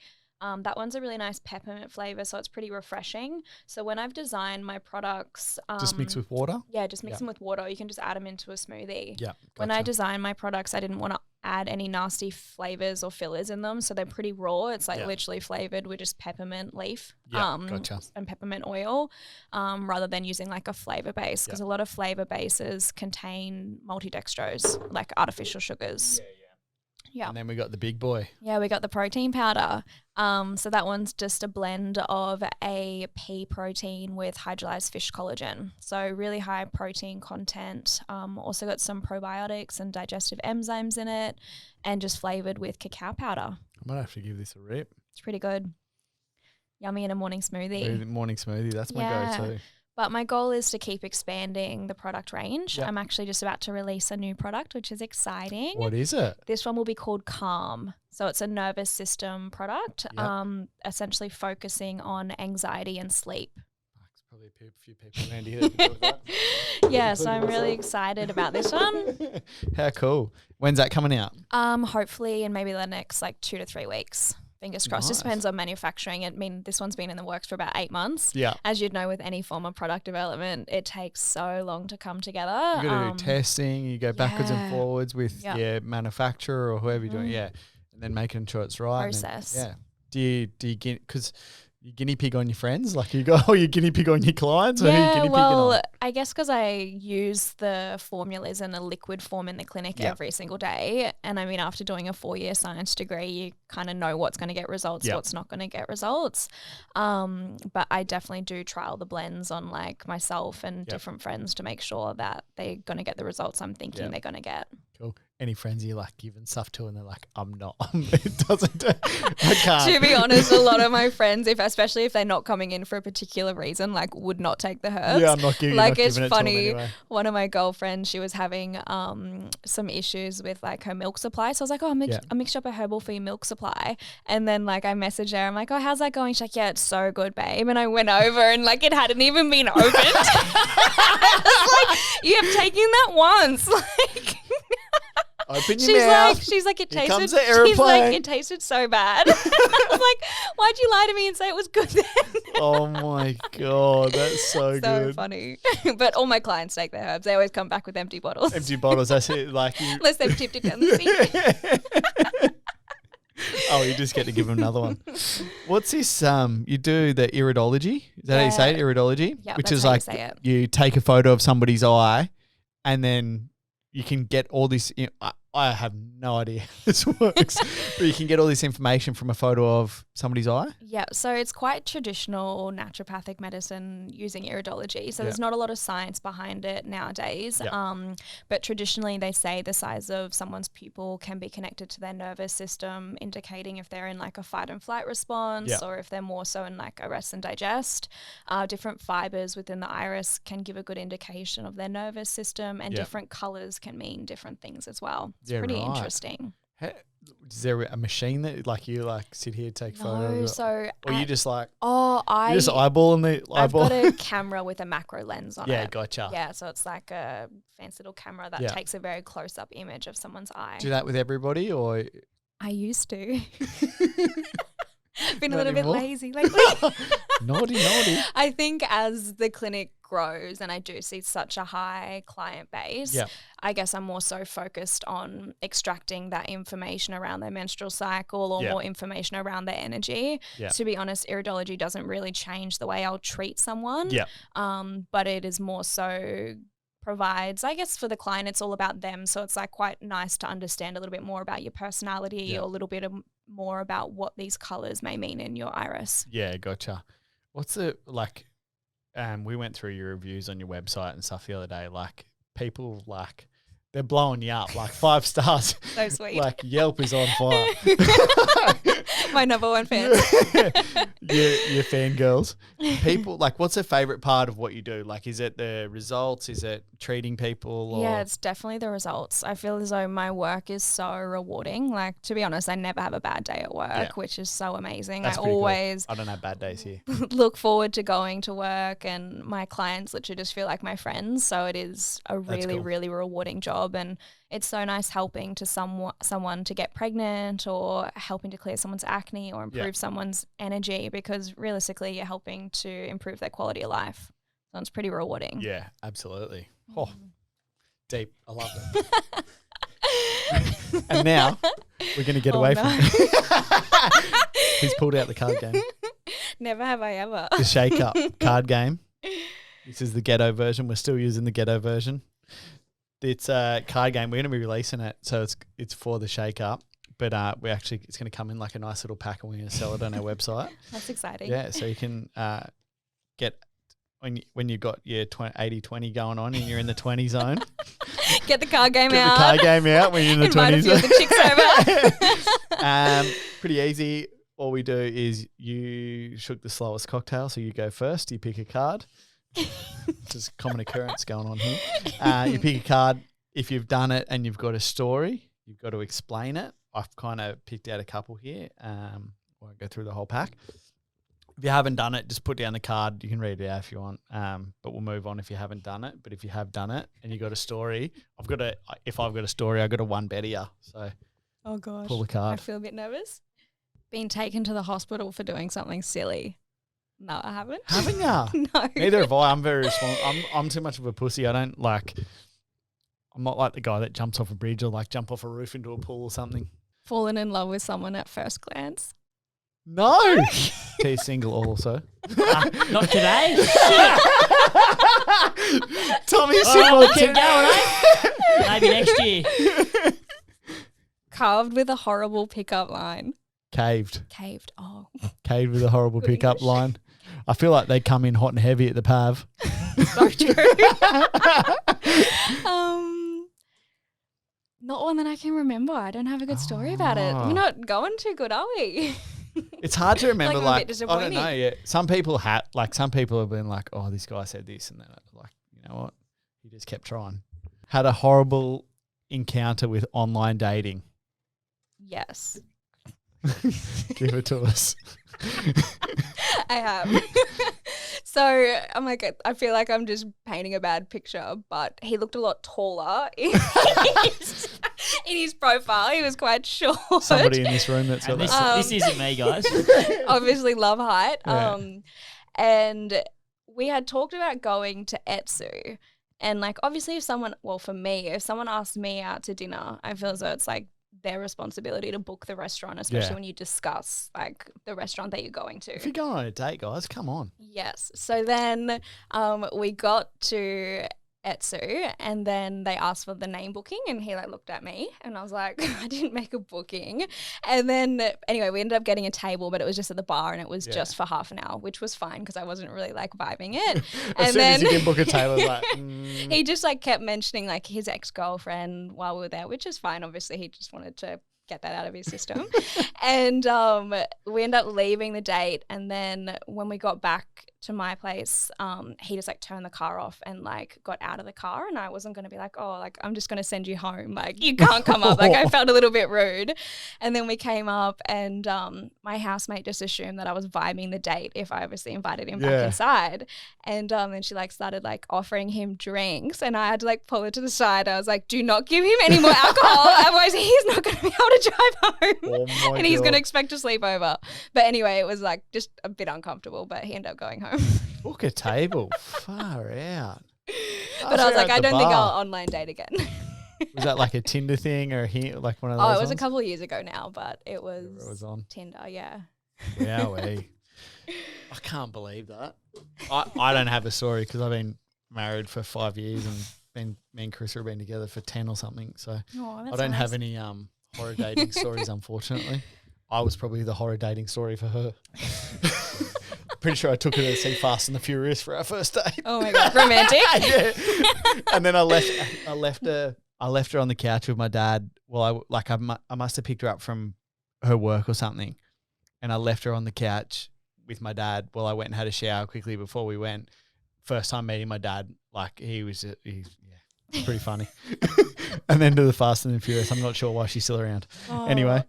That one's a really nice peppermint flavor, so it's pretty refreshing. So when I've designed my products... just mix with water? Yeah, just mix them with water. You can just add them into a smoothie. Yeah. When I designed my products, I didn't want to add any nasty flavors or fillers in them, so they're pretty raw. It's like literally flavored with just peppermint leaf and peppermint oil, rather than using like a flavor base, because a lot of flavor bases contain maltodextrose, like artificial sugars. Yeah. And then we got the big boy. Yeah, we got the protein powder. So that one's just a blend of a pea protein with hydrolyzed fish collagen. So really high protein content. Also got some probiotics and digestive enzymes in it, and just flavored with cacao powder. I might have to give this a rip. It's pretty good. Yummy in a morning smoothie. Morning smoothie, that's my go-to. But my goal is to keep expanding the product range. Yep. I'm actually just about to release a new product, which is exciting. What is it? This one will be called Calm. So it's a nervous system product, essentially focusing on anxiety and sleep. There's probably a few people around here that can do that. Yeah, so I'm really excited about this one. How cool. When's that coming out? Hopefully in maybe the next 2 to 3 weeks. Fingers crossed. Nice. Just depends on manufacturing. I mean, this one's been in the works for about 8 months. Yeah. As you'd know, with any form of product development, it takes so long to come together. You got to do testing. You go backwards and forwards with your manufacturer or whoever you're doing. Yeah. And then making sure it's right. Process. Then, do you get, because you guinea pig on your friends? Like you guinea pig on your clients? Or who you guinea well, I guess because I use the formulas in a liquid form in the clinic every single day. And I mean, after doing a 4-year science degree, you kind of know what's going to get results, what's not going to get results. But I definitely do trial the blends on myself and different friends to make sure that they're going to get the results I'm thinking they're going to get. Cool. Any friends you giving stuff to and they're like, I'm not. It doesn't. I can't. To be honest, a lot of my friends, especially if they're not coming in for a particular reason, would not take the herbs. Yeah, I'm not giving it's it funny. To them anyway. One of my girlfriends, she was having some issues with her milk supply. So I was like, I mixed up a herbal for your milk supply. And then I messaged her. I'm like, oh, how's that going? She's like, yeah, it's so good, babe. And I went over and it hadn't even been opened. I was like, you have taken that once. Open your mouth. She's like, it Here tasted. comes the aeroplane. She's like, it tasted so bad. I was like, why'd you lie to me and say it was good then? Oh my god, that's so good. So funny. But all my clients take their herbs. They always come back with empty bottles. Empty bottles. That's it. Unless they've tipped it down the sink. Oh, you just get to give them another one. What's this? You do the iridology. Is that how you say it? Iridology, yeah, which that's is how you say it. You take a photo of somebody's eye, and then you can get all this. I have no idea how this works, but you can get all this information from a photo of somebody's eye. Yeah, so it's quite traditional naturopathic medicine using iridology. So there's not a lot of science behind it nowadays. But traditionally they say the size of someone's pupil can be connected to their nervous system, indicating if they're in a fight and flight response or if they're more so in a rest and digest. Different fibers within the iris can give a good indication of their nervous system, and different colors can mean different things as well. It's pretty interesting. Is there a machine that you sit here, take photos? So or you just you just eyeballing the eyeball? I've got a camera with a macro lens on it. Yeah, gotcha. Yeah, so it's like a fancy little camera that takes a very close up image of someone's eye. Do that with everybody, or I used to. Been a Not little anymore? bit lazy lately. naughty? I think as the clinic grows and I do see such a high client base, Yeah. I guess I'm more so focused on extracting that information around their menstrual cycle or Yeah. more information around their energy. Yeah. To be honest, iridology doesn't really change the way I'll treat someone. Yeah. But it is more so provides, I guess for the client, it's all about them. So it's like quite nice to understand a little bit more about your personality Yeah. or a little bit more about what these colors may mean in your iris. Yeah, gotcha. What's the like? We went through your reviews on your website and stuff the other day. Like people, like they're blowing you up, like 5 stars. So sweet. Like Yelp is on fire. My number one fan. Your fangirls. People, like, what's their favorite part of what you do? Like, is it the results? Is it treating people? Or? Yeah, it's definitely the results. I feel as though my work is so rewarding. Like, to be honest, I never have a bad day at work, which is so amazing. That's I pretty cool. always I don't have bad days here. look forward to going to work, and my clients literally just feel like my friends. So it is a really, cool. really rewarding job, and it's so nice helping to someone to get pregnant or helping to clear someone's acne or improve someone's energy, because realistically you're helping to improve their quality of life. So it's pretty rewarding. Yeah, absolutely. Oh, deep. I love it. And now we're going to get away from it. He's pulled out the card game. Never have I ever. The shake up card game. This is the ghetto version. We're still using the ghetto version. It's a card game. We're going to be releasing it, so it's for the shake up. But it's going to come in like a nice little pack, and we're going to sell it on our website. That's exciting. Yeah, so you can get when you've got your 80-20 going on and you're in the 20 zone. Get the card game Get out. the card game out when you're in the 20 Invite a few zone. of the chicks over. Pretty easy. All we do is you shook the slowest cocktail, so you go first. You pick a card. Just common occurrence going on here. You pick a card. If you've done it and you've got a story, you've got to explain it. I've kind of picked out a couple here. Won't go through the whole pack. If you haven't done it, just put down the card. You can read it out if you want, but we'll move on if you haven't done it. But if you have done it and you got a story, if I've got a story, I've got a one better you. So Oh gosh. pull the I card. feel a bit nervous. Been taken to the hospital for doing something silly. No, I haven't. Haven't ya? No. Neither have I. I'm very responsible. I'm too much of a pussy. I'm not like the guy that jumps off a bridge or like jump off a roof into a pool or something. Fallen in love with someone at first glance. No. T single also. Not today. Tommy Oh, single. keep going, eh? Maybe next year. Carved with a horrible pickup line. Caved Oh. with a horrible Good pickup English. line. I feel like they come in hot and heavy at the PAV. So true. Not one that I can remember. I don't have a good story about it. Oh. We're not going too good, are we? It's hard to remember. Like, I'm a bit I don't know. disappointing. Yeah, some people have been like, "Oh, this guy said this," and then like, you know what? He just kept trying. Had a horrible encounter with online dating. Yes, Give it to us. I have. So I'm like, I feel like I'm just painting a bad picture, but he looked a lot taller in his profile. He was quite short. Somebody in this room that's got And this, that. this isn't me, guys. Obviously love height. Yeah. And we had talked about going to Etsu. And like, obviously if someone asked me out to dinner, I feel as though it's like their responsibility to book the restaurant, especially when you discuss like the restaurant that you're going to. If you're going on a date, guys, come on. Yes. So then we got to Etsu, and then they asked for the name booking, and he like looked at me, and I was like, I didn't make a booking. And then anyway, we ended up getting a table, but it was just at the bar, and it was just for half an hour, which was fine because I wasn't really like vibing it. As soon as you can book a table, like, he just like kept mentioning like his ex-girlfriend while we were there, which is fine. Obviously, he just wanted to get that out of his system. And we ended up leaving the date, and then when we got back to my place, he just like turned the car off and like got out of the car, and I wasn't going to be like, oh, like I'm just going to send you home, like you can't come up. Like I felt a little bit rude. And then we came up, and my housemate just assumed that I was vibing the date if I obviously invited him back inside. And then she like started like offering him drinks, and I had to like pull her to the side. I was like, do not give him any more alcohol, otherwise he's not going to be able to drive home. oh my And he's God. going to expect to sleep over. But anyway, it was like just a bit uncomfortable, but he ended up going home. Book a table. Far out. But I was like, I don't think I'll online date again. Was that like a Tinder thing or like one of those? Oh, it was ones? a couple of years ago now, but it was, Whatever it was on. Tinder, yeah. Wowee. I can't believe that. I don't have a story because I've been married for 5 years and me and Chris have been together for 10 or something. So I don't have any horror dating stories, unfortunately. I was probably the horror dating story for her. Pretty sure I took her to see Fast and the Furious for our first date. Oh my God, romantic. Yeah. And then I left her on the couch with my dad. Well, I must have picked her up from her work or something, and I left her on the couch with my dad while I went and had a shower quickly before we went. First time meeting my dad, like he's pretty funny. And then to the Fast and the Furious. I'm not sure why she's still around. Oh. Anyway,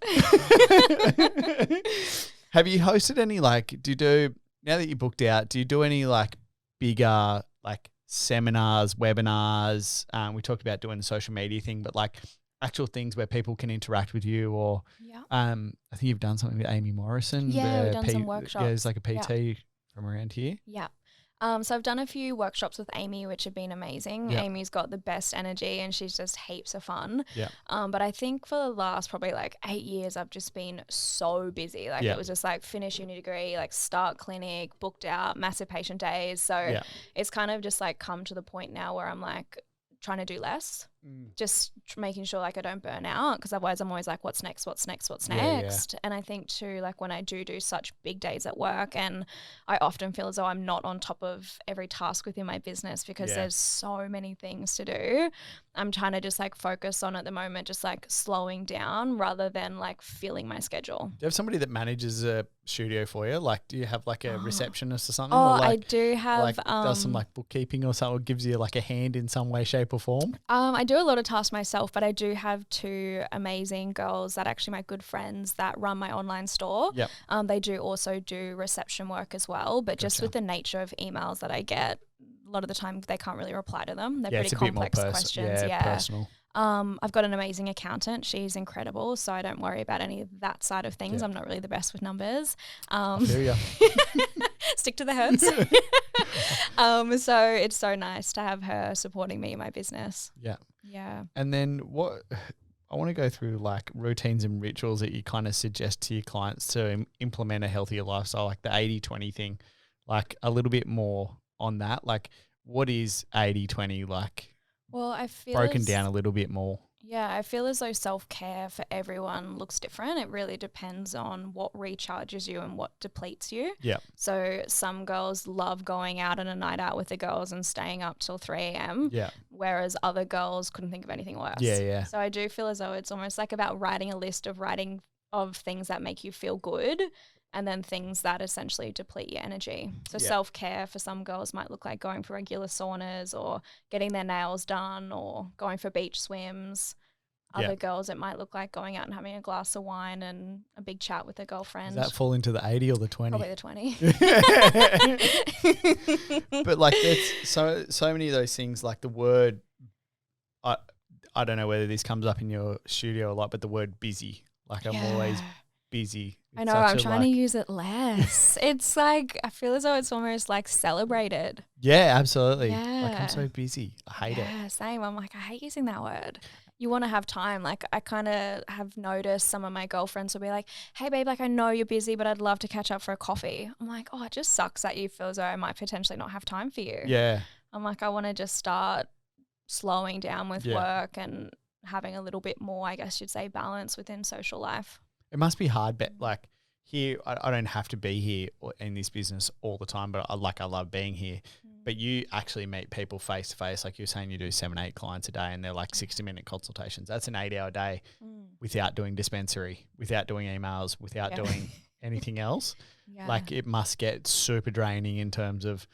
have you hosted any now that you booked out? Do you do any like bigger like seminars, webinars? We talked about doing the social media thing, but like actual things where people can interact with you, or I think you've done something with Amy Morrison. Yeah, we've done some workshops. Yeah, it's like a PT from around here. Yeah. So I've done a few workshops with Amy, which have been amazing. Yeah. Amy's got the best energy and she's just heaps of fun. Yeah. But I think for the last probably like 8 years, I've just been so busy. Like it was just like finish uni degree, like start clinic, booked out, massive patient days. So it's kind of just like come to the point now where I'm like trying to do less, just making sure like I don't burn out, because otherwise I'm always like, what's next? Yeah. And I think too, like when I do such big days at work, and I often feel as though I'm not on top of every task within my business because there's so many things to do. I'm trying to just like focus on at the moment, just like slowing down rather than like filling my schedule. Do you have somebody that manages a studio for you? Like, do you have like a receptionist or something? Oh, or like, I do have. like does some like bookkeeping or something, or gives you like a hand in some way, shape or form? I do a lot of tasks myself, but I do have two amazing girls that are actually my good friends that run my online store. Yep. They do also do reception work as well, but just with the nature of emails that I get, a lot of the time they can't really reply to them. They're pretty complex questions. Personal. I've got an amazing accountant. She's incredible, so I don't worry about any of that side of things. I'm not really the best with numbers. I feel ya. Stick to the herbs. So it's so nice to have her supporting me in my business. Yeah. Yeah. And then I want to go through like routines and rituals that you kind of suggest to your clients to implement a healthier lifestyle, like the 80-20 thing, like a little bit more on that. Like what is 80-20 like? Well, I feel broken down a little bit more. Yeah, I feel as though self-care for everyone looks different. It really depends on what recharges you and what depletes you. Yeah. So some girls love going out on a night out with the girls and staying up till 3 a.m. Yeah. Whereas other girls couldn't think of anything worse. Yeah, yeah. So I do feel as though it's almost like about writing a list of things that make you feel good, and then things that essentially deplete your energy. So self-care for some girls might look like going for regular saunas or getting their nails done or going for beach swims. Other girls, it might look like going out and having a glass of wine and a big chat with a girlfriend. Does that fall into the 80 or the 20? Probably the 20. But like that's so many of those things, like the word, I don't know whether this comes up in your studio a lot, but the word busy. Like I'm always busy. I know, I'm trying to use it less. It's like, I feel as though it's almost like celebrated. Yeah, absolutely. Yeah. Like I'm so busy. I hate it. Yeah, same. I'm like, I hate using that word. You want to have time. Like I kind of have noticed some of my girlfriends will be like, hey babe, like I know you're busy, but I'd love to catch up for a coffee. I'm like, oh, it just sucks that you feel as though I might potentially not have time for you. Yeah. I'm like, I want to just start slowing down with work and having a little bit more, I guess you'd say, balance within social life. It must be hard, but like here, I don't have to be here in this business all the time, but I love being here. But you actually meet people face to face. Like you're saying, you do 7-8 clients a day and they're like 60-minute consultations. That's an 8-hour day without doing dispensary, without doing emails, without doing anything else. Yeah. Like it must get super draining in terms of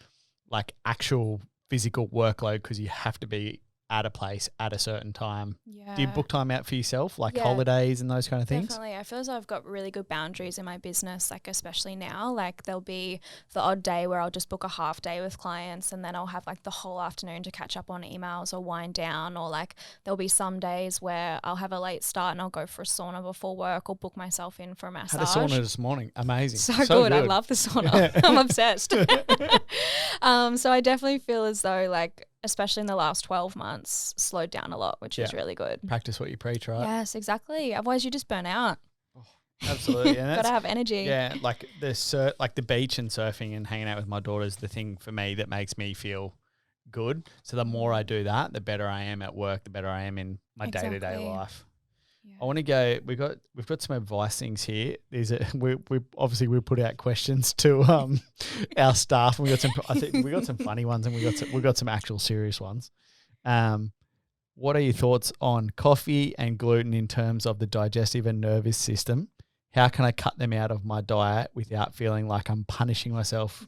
like actual physical workload because you have to be at a place at a certain time. Yeah. Do you book time out for yourself, like Yeah, holidays and those kind of things? Definitely. I feel as though I've got really good boundaries in my business, like especially now. Like there'll be the odd day where I'll just book a half day with clients and then I'll have like the whole afternoon to catch up on emails or wind down, or like there'll be some days where I'll have a late start and I'll go for a sauna before work or book myself in for a massage. Had a sauna this morning. Amazing. So good. I love the sauna. I'm obsessed. So I definitely feel as though like, especially in the last 12 months, slowed down a lot, which is really good. Practice what you preach, right? Yes, exactly. Otherwise you just burn out. Absolutely. And Got to have energy. Yeah, like like the beach and surfing and hanging out with my daughter is the thing for me that makes me feel good. So the more I do that, the better I am at work, the better I am in my day-to-day life. Yeah. I want to go. We've got some advice things here. These are we obviously we put out questions to our staff, and we got some. I think we got some funny ones, and we got some actual serious ones. What are your thoughts on coffee and gluten in terms of the digestive and nervous system? How can I cut them out of my diet without feeling like I'm punishing myself?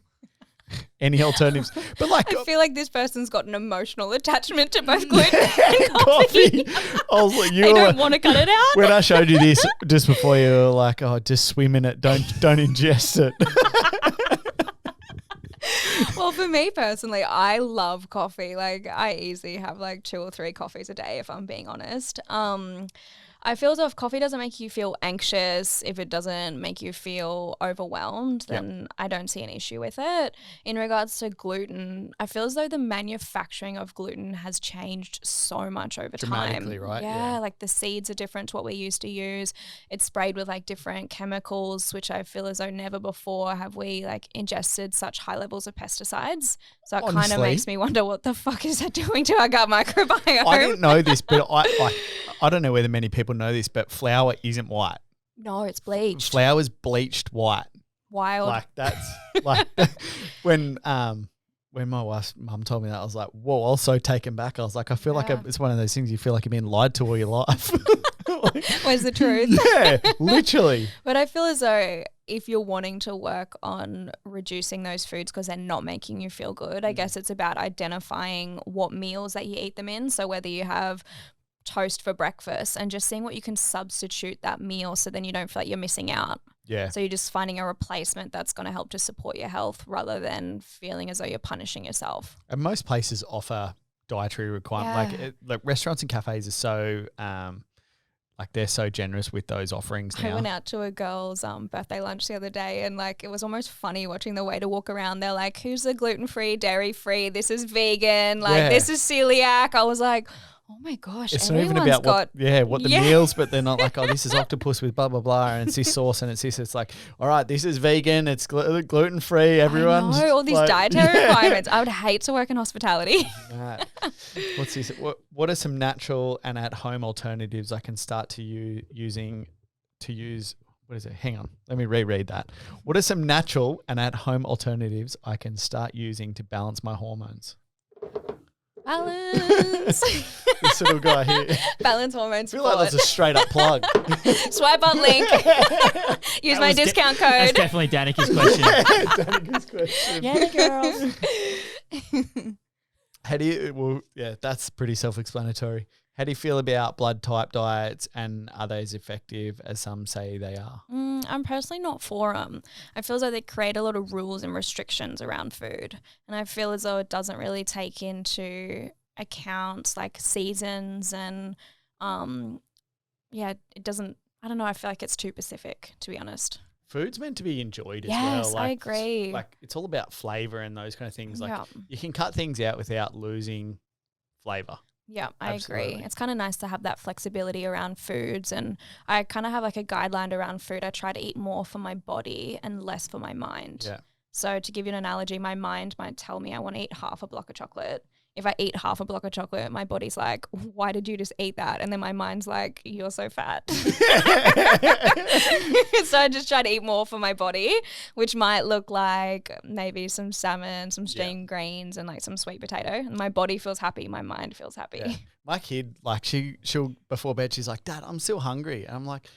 Any alternatives? But like, I feel like this person's got an emotional attachment to both gluten and coffee. I was like, They don't want to cut it out. When I showed you this just before, you were like, "Oh, just swim in it. Don't ingest it." Well, for me personally, I love coffee. Like I easily have like 2 or 3 coffees a day if I'm being honest. I feel as though if coffee doesn't make you feel anxious, if it doesn't make you feel overwhelmed, then I don't see an issue with it. In regards to gluten, I feel as though the manufacturing of gluten has changed so much over time. Dramatically, right? Yeah, like the seeds are different to what we used to use. It's sprayed with like different chemicals, which I feel as though never before have we like ingested such high levels of pesticides. So it kind of makes me wonder what the fuck is that doing to our gut microbiome? I didn't know this, but I don't know whether many people know this, but flour isn't white. No, it's bleached. Flour's bleached white. Wild. Like that's like when my wife's mum told me that, I was like, whoa, I was so taken back. I was like, I feel like it's one of those things you feel like you've been lied to all your life. Where's the truth? Yeah, literally. But I feel as though if you're wanting to work on reducing those foods because they're not making you feel good, I guess it's about identifying what meals that you eat them in. So whether you have toast for breakfast and just seeing what you can substitute that meal so then you don't feel like you're missing out. Yeah. So you're just finding a replacement that's going to help to support your health rather than feeling as though you're punishing yourself. And most places offer dietary requirements. Yeah. Like restaurants and cafes are so like they're so generous with those offerings now. I went out to a girl's birthday lunch the other day and like it was almost funny watching the waiter walk around. They're like, who's the gluten-free, dairy-free? This is vegan. Like this is celiac. I was like, oh my gosh. It's not even about what the meals, but they're not like, oh, this is octopus with blah, blah, blah, and it's this sauce and it's this. It's like, all right, this is vegan, it's gluten-free, everyone. I know, all these dietary requirements. I would hate to work in hospitality. Right. What's this? What are some natural and at-home alternatives I can start to use? What is it? Hang on. Let me reread that. What are some natural and at-home alternatives I can start using to balance my hormones? Balance. This little guy here. Balance hormones. I feel like that's a straight up plug. Swipe on link. Use my discount code. That's definitely Danica's question. Danica's question. Yeah, girls. How do you? Well, yeah, that's pretty self-explanatory. How do you feel about blood type diets, and are they as effective as some say they are? I'm personally not for them. I feel as though they create a lot of rules and restrictions around food, and I feel as though it doesn't really take into account like seasons and it doesn't. I don't know. I feel like it's too specific, to be honest. Food's meant to be enjoyed as well. Yes, I agree. Like it's all about flavor and those kind of things. Like you can cut things out without losing flavor. Yeah, I agree. It's kind of nice to have that flexibility around foods, and I kind of have like a guideline around food. I try to eat more for my body and less for my mind. Yeah. So to give you an analogy, my mind might tell me I want to eat half a block of chocolate. If I eat half a block of chocolate, my body's like, why did you just eat that? And then my mind's like, you're so fat. So I just try to eat more for my body, which might look like maybe some salmon, some steamed greens, and like some sweet potato. And my body feels happy. My mind feels happy. Yeah. My kid, like she'll before bed, she's like, Dad, I'm still hungry. And I'm like,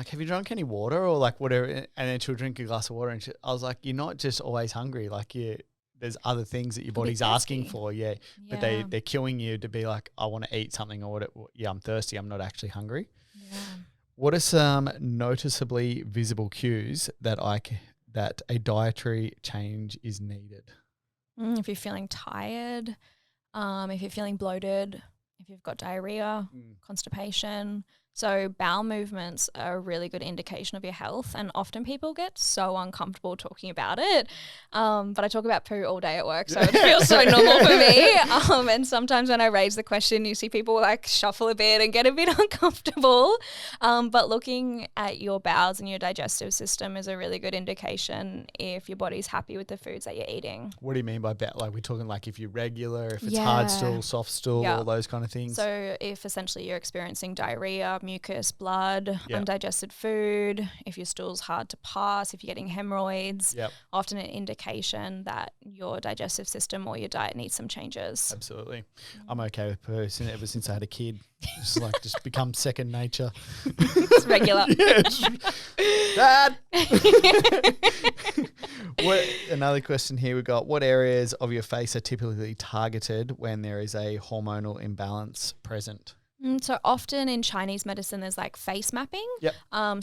have you drunk any water or like whatever? And then she'll drink a glass of water. And I was like, you're not just always hungry. Like there's other things that your body's asking for, but they're cueing you to be like, I want to eat something, or I'm thirsty, I'm not actually hungry. Yeah. What are some noticeably visible cues that that a dietary change is needed? If you're feeling tired, if you're feeling bloated, if you've got diarrhea, constipation. So bowel movements are a really good indication of your health, and often people get so uncomfortable talking about it. But I talk about poo all day at work, so it feels so normal for me. And sometimes when I raise the question, you see people like shuffle a bit and get a bit uncomfortable. But looking at your bowels and your digestive system is a really good indication if your body's happy with the foods that you're eating. What do you mean by bowel? Like, we're talking like if you're regular, if it's hard stool, soft stool, all those kind of things? So if essentially you're experiencing diarrhea, mucus, blood, undigested food, if your stool's hard to pass, if you're getting hemorrhoids, often an indication that your digestive system or your diet needs some changes. Absolutely. I'm okay with poo ever since I had a kid. Just become second nature. It's regular. Dad! Another question here we got. What areas of your face are typically targeted when there is a hormonal imbalance present? So often in Chinese medicine, there's like face mapping. Yep.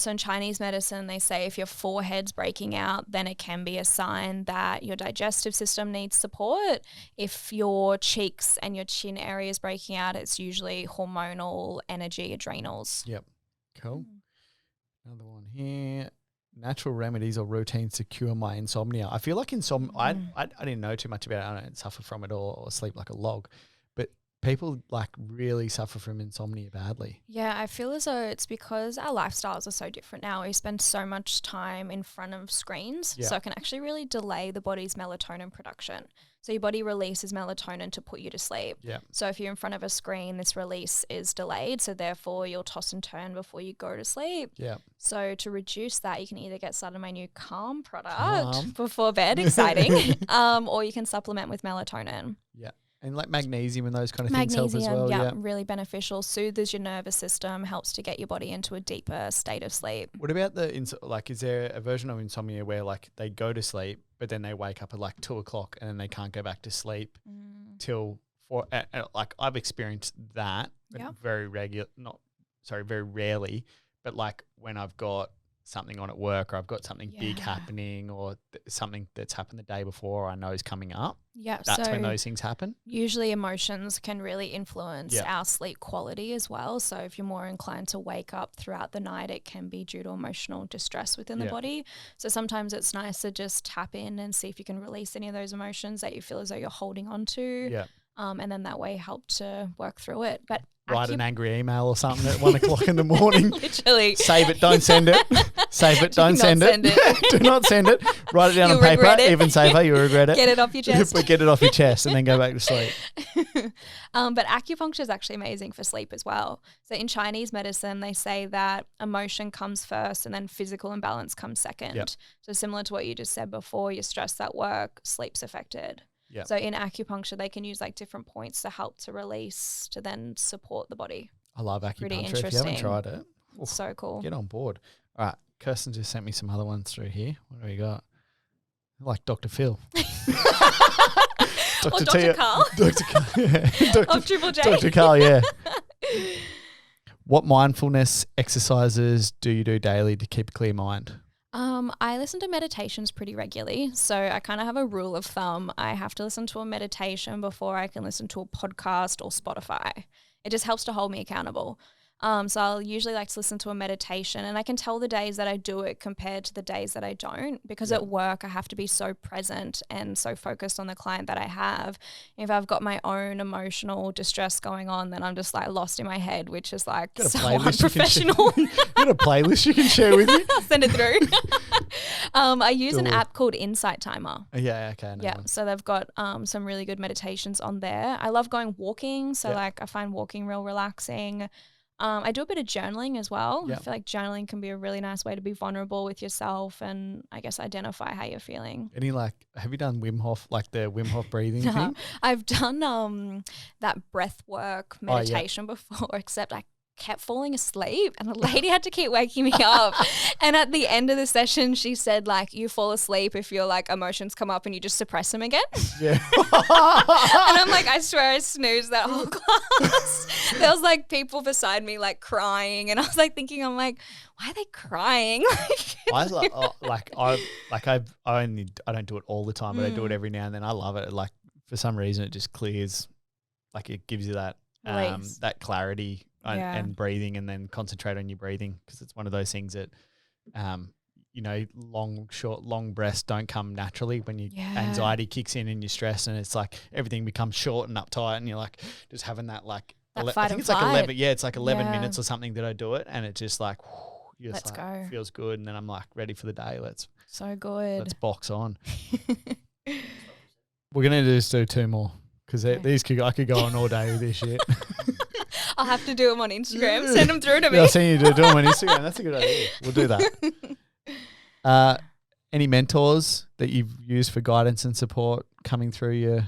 So in Chinese medicine, they say if your forehead's breaking out, then it can be a sign that your digestive system needs support. If your cheeks and your chin area is breaking out, it's usually hormonal, energy, adrenals. Yep. Cool. Another one here. Natural remedies or routines to cure my insomnia. I feel like I didn't know too much about it. I don't suffer from it or sleep like a log. People like really suffer from insomnia badly. Yeah, I feel as though it's because our lifestyles are so different now. We spend so much time in front of screens, so it can actually really delay the body's melatonin production. So your body releases melatonin to put you to sleep. Yeah. So if you're in front of a screen, this release is delayed. So therefore you'll toss and turn before you go to sleep. Yeah. So to reduce that, you can either get started on my new Calm product before bed, exciting, or you can supplement with melatonin. Yeah. And like magnesium and those kind of things help as well. Yeah, really beneficial. Soothes your nervous system, helps to get your body into a deeper state of sleep. What about is there a version of insomnia where like they go to sleep, but then they wake up at like 2:00 and then they can't go back to sleep till 4? Like I've experienced that, but very rarely. But like when I've got something on at work or I've got something big happening or something that's happened the day before I know is coming up. Yeah, that's when those things happen. Usually emotions can really influence our sleep quality as well. So if you're more inclined to wake up throughout the night, it can be due to emotional distress within the body. So sometimes it's nice to just tap in and see if you can release any of those emotions that you feel as though you're holding on to. Yeah. And then that way help to work through it. But write an angry email or something at 1:00 in the morning. Literally. Save it, don't send it. Save it, don't send it. Do not send it. Write it down on paper, even safer, you'll regret it. Get it off your chest. But get it off your chest and then go back to sleep. But acupuncture is actually amazing for sleep as well. So in Chinese medicine, they say that emotion comes first and then physical imbalance comes second. Yep. So similar to what you just said before, you're stressed at work, sleep's affected. Yep. So in acupuncture, they can use like different points to help to release, to then support the body. I love Pretty acupuncture. If you haven't tried it, It's so cool. Get on board. All right, Kirsten just sent me some other ones through here. What do we got? Like Dr. Phil. Or Dr. Carl. Dr. Carl, yeah. Of Triple J. Dr. Carl, yeah. What mindfulness exercises do you do daily to keep a clear mind? I listen to meditations pretty regularly. So I kind of have a rule of thumb. I have to listen to a meditation before I can listen to a podcast or Spotify. It just helps to hold me accountable. So I'll usually like to listen to a meditation, and I can tell the days that I do it compared to the days that I don't, because at work I have to be so present and so focused on the client that I have. If I've got my own emotional distress going on, then I'm just like lost in my head, which is like so unprofessional. You got a playlist you can share with me? I'll send it through. I use an app called Insight Timer. Yeah, okay. Yeah, so they've got some really good meditations on there. I love going walking, so like I find walking real relaxing. I do a bit of journaling as well. I feel like journaling can be a really nice way to be vulnerable with yourself and I guess identify how you're feeling. Have you done Wim Hof, like the Wim Hof breathing thing? I've done that breath work meditation before, except I kept falling asleep, and the lady had to keep waking me up. And at the end of the session, she said, like, you fall asleep if your like emotions come up and you just suppress them again. Yeah. And I'm like, I swear I snoozed that whole class. There was like people beside me like crying, and I was like thinking, I'm like, why are they crying? I don't do it all the time, but I do it every now and then. I love it. Like for some reason, it just clears, like it gives you that that clarity and breathing, and then concentrate on your breathing, because it's one of those things that, you know, long breaths don't come naturally when your anxiety kicks in and you're stressed, and it's like everything becomes short and uptight, and you're like just having that like I think it's like 11. Yeah, it's like 11 minutes or something that I do it, and it just like let's go. Feels good, and then I'm like ready for the day. Let's box on. We're gonna just do 2 more, because I could go on all day with this shit. I'll have to do them on Instagram. Send them through to me. I'll send you to do them on Instagram. That's a good idea. We'll do that. Any mentors that you've used for guidance and support coming through your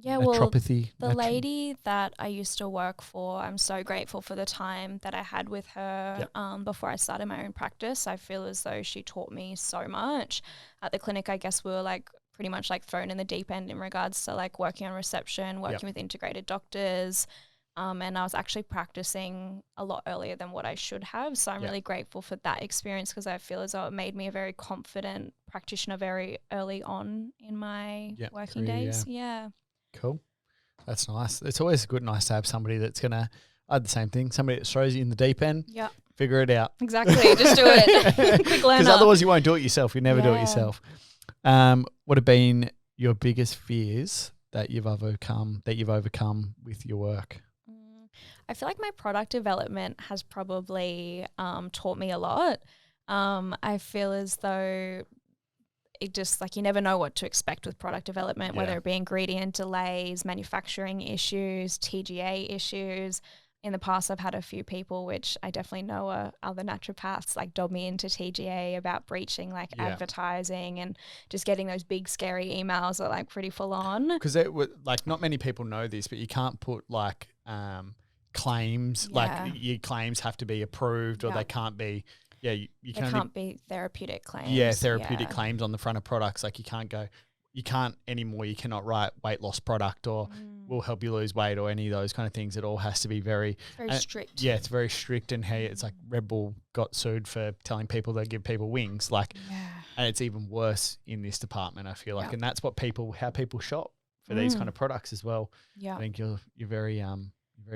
naturopathy? The lady that I used to work for, I'm so grateful for the time that I had with her before I started my own practice. I feel as though she taught me so much. At the clinic, I guess we were like pretty much like thrown in the deep end in regards to like working on reception, working with integrated doctors. And I was actually practicing a lot earlier than what I should have. So I'm really grateful for that experience, because I feel as though it made me a very confident practitioner very early on in my working days. Yeah. Cool. That's nice. It's always nice to have somebody that's going to add the same thing, somebody that throws you in the deep end. Yeah. Figure it out. Exactly. Just do it. Quick learner. Because otherwise you won't do it yourself. You never do it yourself. What have been your biggest fears that you've overcome with your work? I feel like my product development has probably taught me a lot. I feel as though it just like you never know what to expect with product development, whether it be ingredient delays, manufacturing issues, TGA issues. In the past, I've had a few people, which I definitely know are other naturopaths, like dob me into TGA about breaching like advertising, and just getting those big scary emails are like pretty full on. Because like not many people know this, but you can't put like claims, like your claims have to be approved, or they can't be you can't be therapeutic claims. Therapeutic claims on the front of products. Like you can't anymore, you cannot write weight loss product or will help you lose weight or any of those kind of things. It all has to be very strict. Yeah, it's very strict. And hey, it's like Red Bull got sued for telling people they give people wings, like and it's even worse in this department, I feel like. And that's what how people shop for these kind of products as well. I think you're very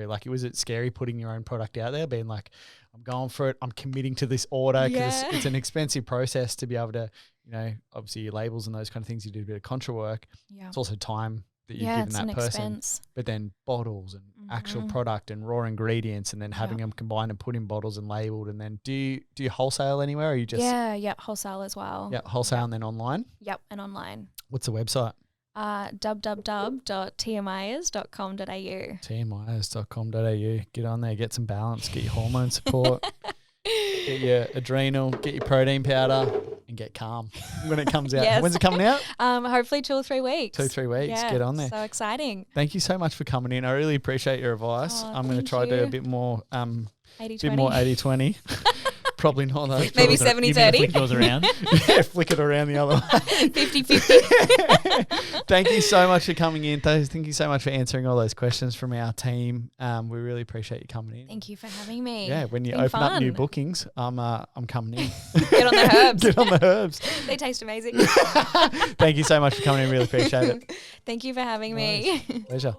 lucky. Was it scary putting your own product out there, being like, I'm going for it, I'm committing to this order, because it's an expensive process to be able to, you know, obviously your labels and those kind of things, you do a bit of contra work. It's also time that you've given that person. Expense. But then bottles and actual product and raw ingredients, and then having them combined and put in bottles and labeled. And then do you wholesale anywhere, or are you just wholesale as well. Wholesale and then online. And online. What's the website? www.tiamiers.com.au. tiamiers.com.au. Get on there, get some balance, get your hormone support, get your adrenal, get your protein powder, and get calm when it comes out. When's it coming out? Hopefully 2 or 3 weeks. 2-3 weeks. Get on there. So exciting. Thank you so much for coming in. I really appreciate your advice. I'm going to try to do a bit more 80-20. Probably not though. Maybe 70-30. Flick yours around. Flick it around the other way. 50-50. Thank you so much for coming in. Thank you so much for answering all those questions from our team. We really appreciate you coming in. Thank you for having me. Yeah, when you open up new bookings, I'm coming in. Get on the herbs. Get on the herbs. They taste amazing. Thank you so much for coming in. Really appreciate it. Thank you for having me. Pleasure.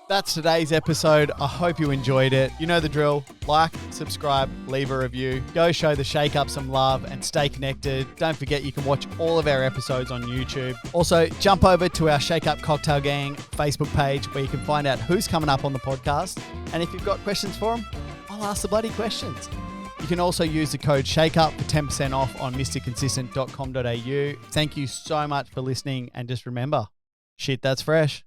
That's today's episode. I hope you enjoyed it. You know the drill. Like, subscribe, leave a review. Go show the Shake Up some love and stay connected. Don't forget you can watch all of our episodes on YouTube. Also, jump over to our Shake Up Cocktail Gang Facebook page where you can find out who's coming up on the podcast. And if you've got questions for them, I'll ask the bloody questions. You can also use the code SHAKEUP for 10% off on mrconsistent.com.au. Thank you so much for listening. And just remember, shit that's fresh.